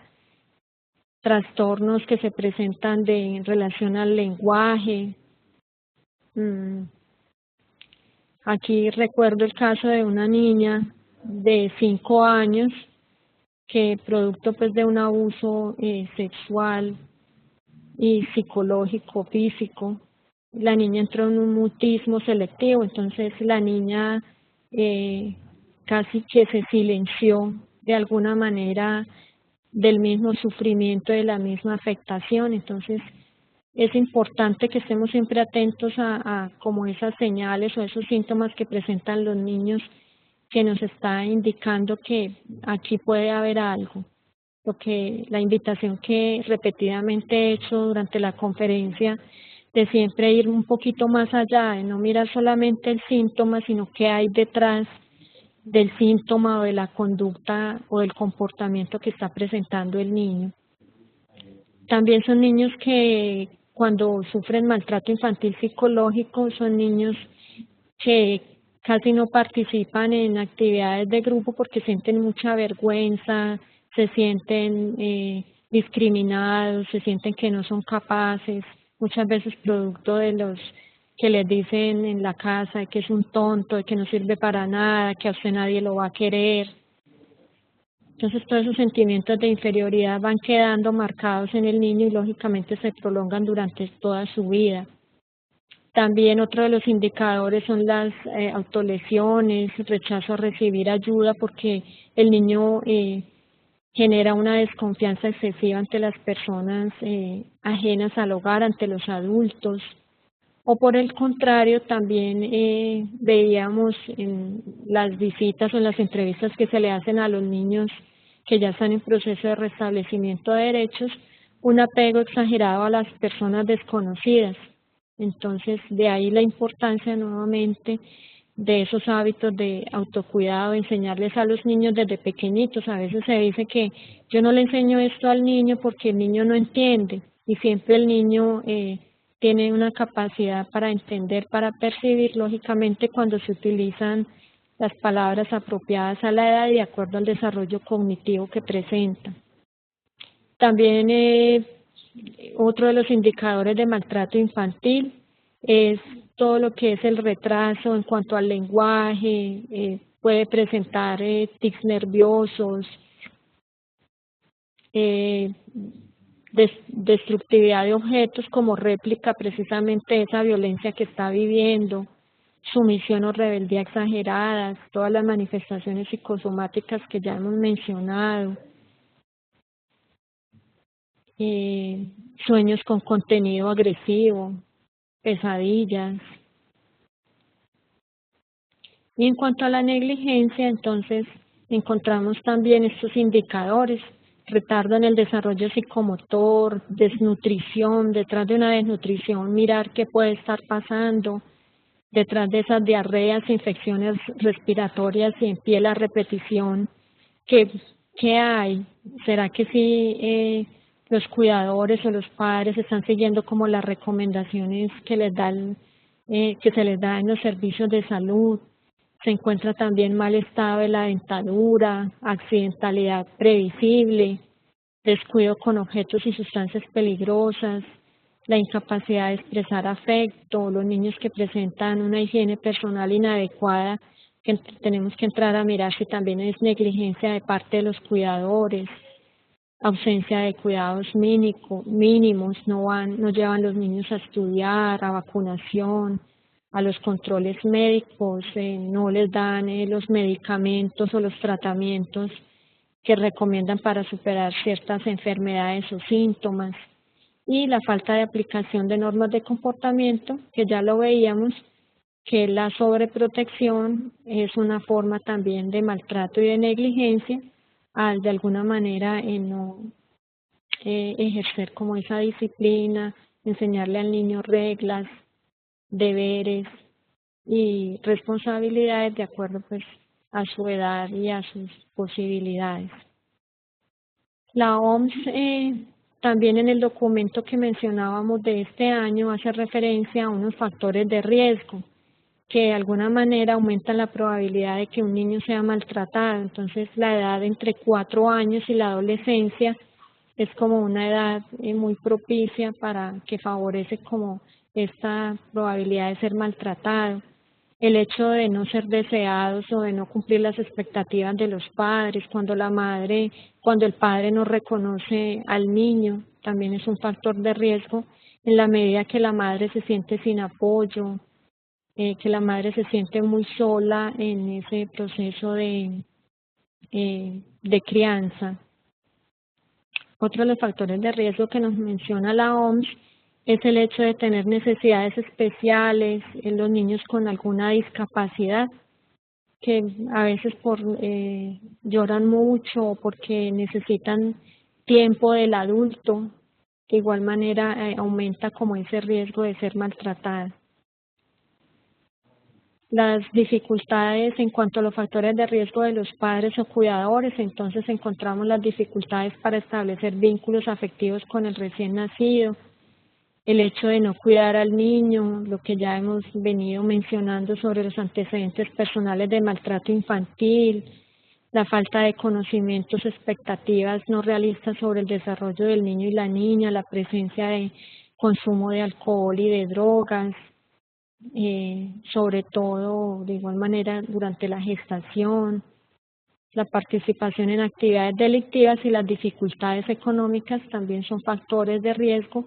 trastornos que se presentan en relación al lenguaje. Aquí recuerdo el caso de una niña de 5 años que producto pues de un abuso sexual y psicológico, físico, la niña entró en un mutismo selectivo, entonces la niña casi que se silenció de alguna manera del mismo sufrimiento, de la misma afectación, entonces es importante que estemos siempre atentos a como esas señales o esos síntomas que presentan los niños que nos está indicando que aquí puede haber algo. Porque la invitación que repetidamente he hecho durante la conferencia de siempre ir un poquito más allá, de no mirar solamente el síntoma, sino qué hay detrás del síntoma o de la conducta o del comportamiento que está presentando el niño. También son niños que cuando sufren maltrato infantil psicológico son niños que casi no participan en actividades de grupo porque sienten mucha vergüenza, se sienten discriminados, se sienten que no son capaces, muchas veces producto de los que les dicen en la casa de que es un tonto, de que no sirve para nada, que a usted nadie lo va a querer. Entonces todos esos sentimientos de inferioridad van quedando marcados en el niño y lógicamente se prolongan durante toda su vida. También otro de los indicadores son las autolesiones, rechazo a recibir ayuda porque el niño genera una desconfianza excesiva ante las personas ajenas al hogar, ante los adultos. O por el contrario, también veíamos en las visitas o en las entrevistas que se le hacen a los niños que ya están en proceso de restablecimiento de derechos, un apego exagerado a las personas desconocidas. Entonces, de ahí la importancia nuevamente de esos hábitos de autocuidado, enseñarles a los niños desde pequeñitos. A veces se dice que yo no le enseño esto al niño porque el niño no entiende, y siempre el niño tiene una capacidad para entender, para percibir, lógicamente cuando se utilizan las palabras apropiadas a la edad y de acuerdo al desarrollo cognitivo que presenta. También otro de los indicadores de maltrato infantil es todo lo que es el retraso en cuanto al lenguaje, puede presentar tics nerviosos, destructividad de objetos como réplica precisamente de esa violencia que está viviendo, sumisión o rebeldía exageradas, todas las manifestaciones psicosomáticas que ya hemos mencionado, sueños con contenido agresivo, pesadillas. Y en cuanto a la negligencia, entonces encontramos también estos indicadores: retardo en el desarrollo psicomotor, desnutrición, detrás de una desnutrición mirar qué puede estar pasando, detrás de esas diarreas, infecciones respiratorias y en pie la repetición, ¿qué hay? ¿Será que sí los cuidadores o los padres están siguiendo como las recomendaciones que les dan, que se les da en los servicios de salud? Se encuentra también mal estado de la dentadura, accidentalidad previsible, descuido con objetos y sustancias peligrosas, la incapacidad de expresar afecto, los niños que presentan una higiene personal inadecuada, que tenemos que entrar a mirar si también es negligencia de parte de los cuidadores, ausencia de cuidados mínimos, no llevan los niños a estudiar, a vacunación, a los controles médicos, no les dan los medicamentos o los tratamientos que recomiendan para superar ciertas enfermedades o síntomas, y la falta de aplicación de normas de comportamiento, que ya lo veíamos, que la sobreprotección es una forma también de maltrato y de negligencia, al de alguna manera no ejercer como esa disciplina, enseñarle al niño reglas, deberes y responsabilidades de acuerdo pues a su edad y a sus posibilidades. La OMS también en el documento que mencionábamos de este año hace referencia a unos factores de riesgo que de alguna manera aumentan la probabilidad de que un niño sea maltratado. Entonces la edad entre 4 años y la adolescencia es como una edad muy propicia para que favorece como esta probabilidad de ser maltratado. El hecho de no ser deseados o de no cumplir las expectativas de los padres, cuando el padre no reconoce al niño, también es un factor de riesgo en la medida que la madre se siente sin apoyo, que la madre se siente muy sola en ese proceso de crianza. Otro de los factores de riesgo que nos menciona la OMS es el hecho de tener necesidades especiales en los niños con alguna discapacidad, que a veces lloran mucho o porque necesitan tiempo del adulto. De igual manera aumenta como ese riesgo de ser maltratada. Las dificultades en cuanto a los factores de riesgo de los padres o cuidadores, entonces encontramos las dificultades para establecer vínculos afectivos con el recién nacido, el hecho de no cuidar al niño, lo que ya hemos venido mencionando sobre los antecedentes personales de maltrato infantil, la falta de conocimientos, expectativas no realistas sobre el desarrollo del niño y la niña, la presencia de consumo de alcohol y de drogas, sobre todo de igual manera durante la gestación, la participación en actividades delictivas y las dificultades económicas también son factores de riesgo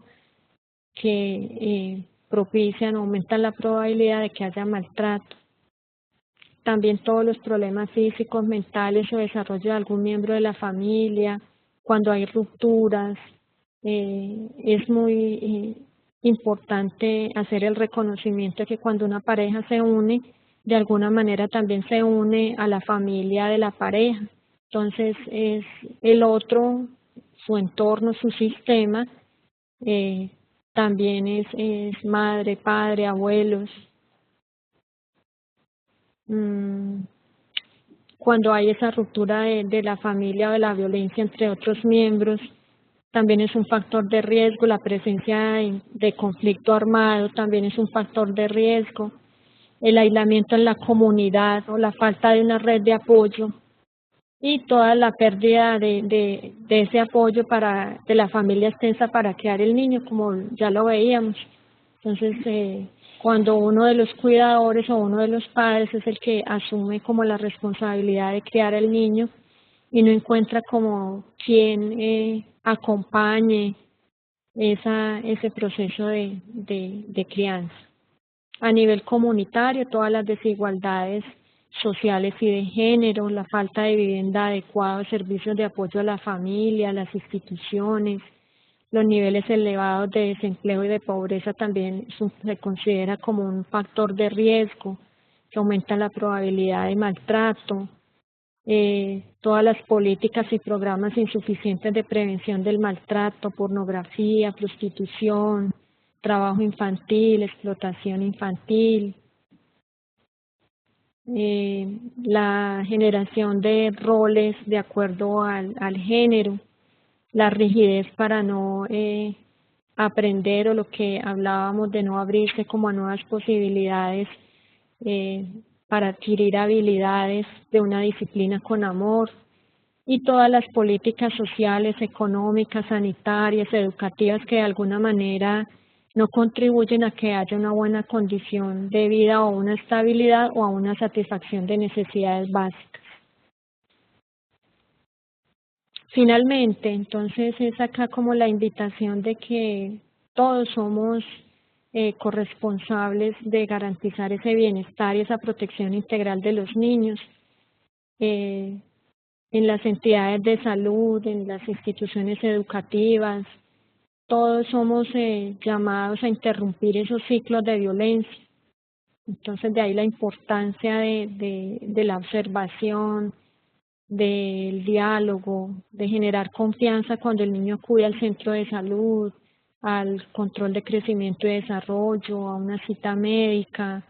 que propician o aumentan la probabilidad de que haya maltrato. También todos los problemas físicos, mentales o desarrollo de algún miembro de la familia, cuando hay rupturas, es muy importante hacer el reconocimiento de que cuando una pareja se une, de alguna manera también se une a la familia de la pareja. Entonces es el otro, su entorno, su sistema, también es madre, padre, abuelos. mm, cuando hay esa ruptura de la familia o de la violencia entre otros miembros, también es un factor de riesgo. La presencia de conflicto armado también es un factor de riesgo. El aislamiento en la comunidad o la falta de una red de apoyo y toda la pérdida de ese apoyo de la familia extensa para criar el niño, como ya lo veíamos. Entonces, cuando uno de los cuidadores o uno de los padres es el que asume como la responsabilidad de criar al niño y no encuentra como quien acompañe ese proceso de crianza. A nivel comunitario, todas las desigualdades sociales y de género, la falta de vivienda adecuada, servicios de apoyo a la familia, las instituciones, los niveles elevados de desempleo y de pobreza también se considera como un factor de riesgo que aumenta la probabilidad de maltrato. Todas las políticas y programas insuficientes de prevención del maltrato, pornografía, prostitución, trabajo infantil, explotación infantil, la generación de roles de acuerdo al género, la rigidez para no aprender o lo que hablábamos de no abrirse como a nuevas posibilidades eh, para adquirir habilidades de una disciplina con amor y todas las políticas sociales, económicas, sanitarias, educativas que de alguna manera no contribuyen a que haya una buena condición de vida o una estabilidad o a una satisfacción de necesidades básicas. Finalmente, entonces es acá como la invitación de que todos somos corresponsables de garantizar ese bienestar y esa protección integral de los niños en las entidades de salud, en las instituciones educativas. Todos somos llamados a interrumpir esos ciclos de violencia. Entonces, de ahí la importancia de la observación, del diálogo, de generar confianza cuando el niño acude al centro de salud, al control de crecimiento y desarrollo, a una cita médica,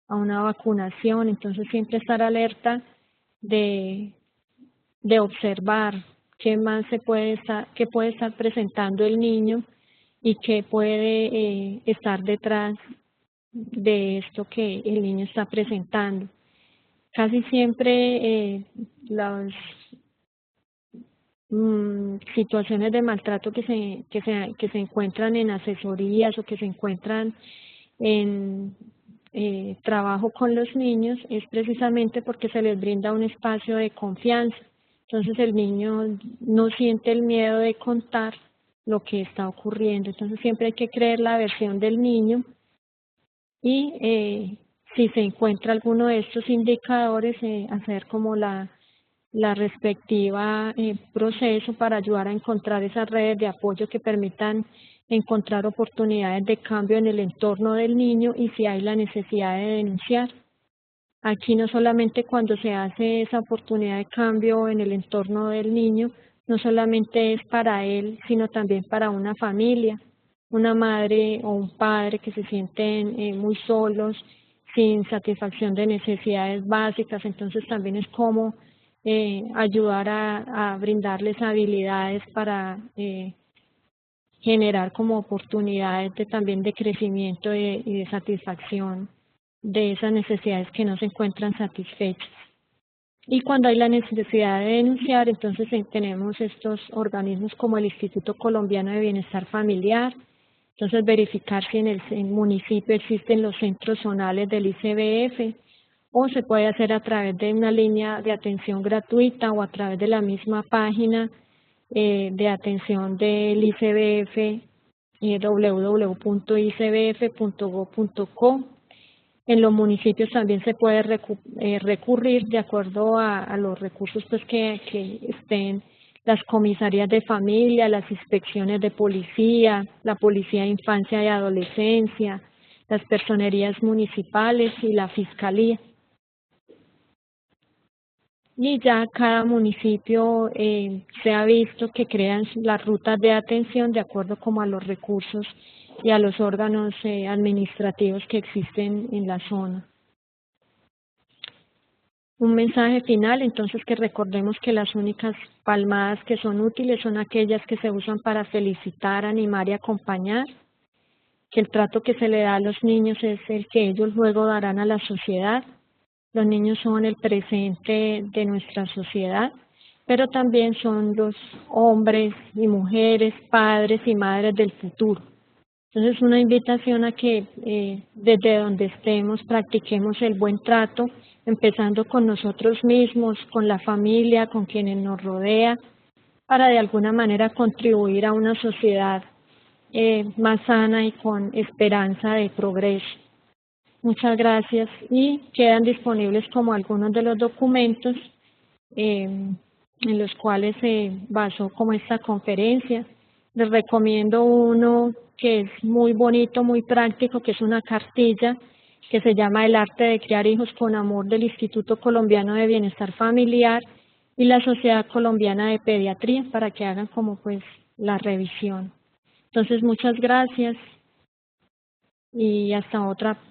a una vacunación. Entonces, siempre estar alerta de, de observar qué más qué puede estar presentando el niño y qué puede estar detrás de esto que el niño está presentando. Casi siempre las situaciones de maltrato que se encuentran en asesorías o que se encuentran en trabajo con los niños es precisamente porque se les brinda un espacio de confianza. Entonces el niño no siente el miedo de contar lo que está ocurriendo. Entonces siempre hay que creer la versión del niño y si se encuentra alguno de estos indicadores, hacer como la respectiva proceso para ayudar a encontrar esas redes de apoyo que permitan encontrar oportunidades de cambio en el entorno del niño y si hay la necesidad de denunciar. Aquí no solamente cuando se hace esa oportunidad de cambio en el entorno del niño, no solamente es para él, sino también para una familia, una madre o un padre que se sienten muy solos, sin satisfacción de necesidades básicas. Entonces también es como ayudar a brindarles habilidades para generar como oportunidades también de crecimiento y de satisfacción de esas necesidades que no se encuentran satisfechas. Y cuando hay la necesidad de denunciar, entonces tenemos estos organismos como el Instituto Colombiano de Bienestar Familiar, entonces verificar si en el municipio existen los centros zonales del ICBF o se puede hacer a través de una línea de atención gratuita o a través de la misma página de atención del ICBF, www.icbf.gov.co. En los municipios también se puede recurrir de acuerdo a los recursos pues, que estén las comisarías de familia, las inspecciones de policía, la policía de infancia y adolescencia, las personerías municipales y la fiscalía. Y ya cada municipio se ha visto que crean las rutas de atención de acuerdo como a los recursos y a los órganos administrativos que existen en la zona. Un mensaje final, entonces, que recordemos que las únicas palmadas que son útiles son aquellas que se usan para felicitar, animar y acompañar, que el trato que se le da a los niños es el que ellos luego darán a la sociedad. Los niños son el presente de nuestra sociedad, pero también son los hombres y mujeres, padres y madres del futuro. Entonces, una invitación a que desde donde estemos practiquemos el buen trato, empezando con nosotros mismos, con la familia, con quienes nos rodea, para de alguna manera contribuir a una sociedad más sana y con esperanza de progreso. Muchas gracias y quedan disponibles como algunos de los documentos en los cuales se basó como esta conferencia. Les recomiendo uno que es muy bonito, muy práctico, que es una cartilla que se llama El arte de criar hijos con amor del Instituto Colombiano de Bienestar Familiar y la Sociedad Colombiana de Pediatría, para que hagan como pues la revisión. Entonces, muchas gracias y hasta otra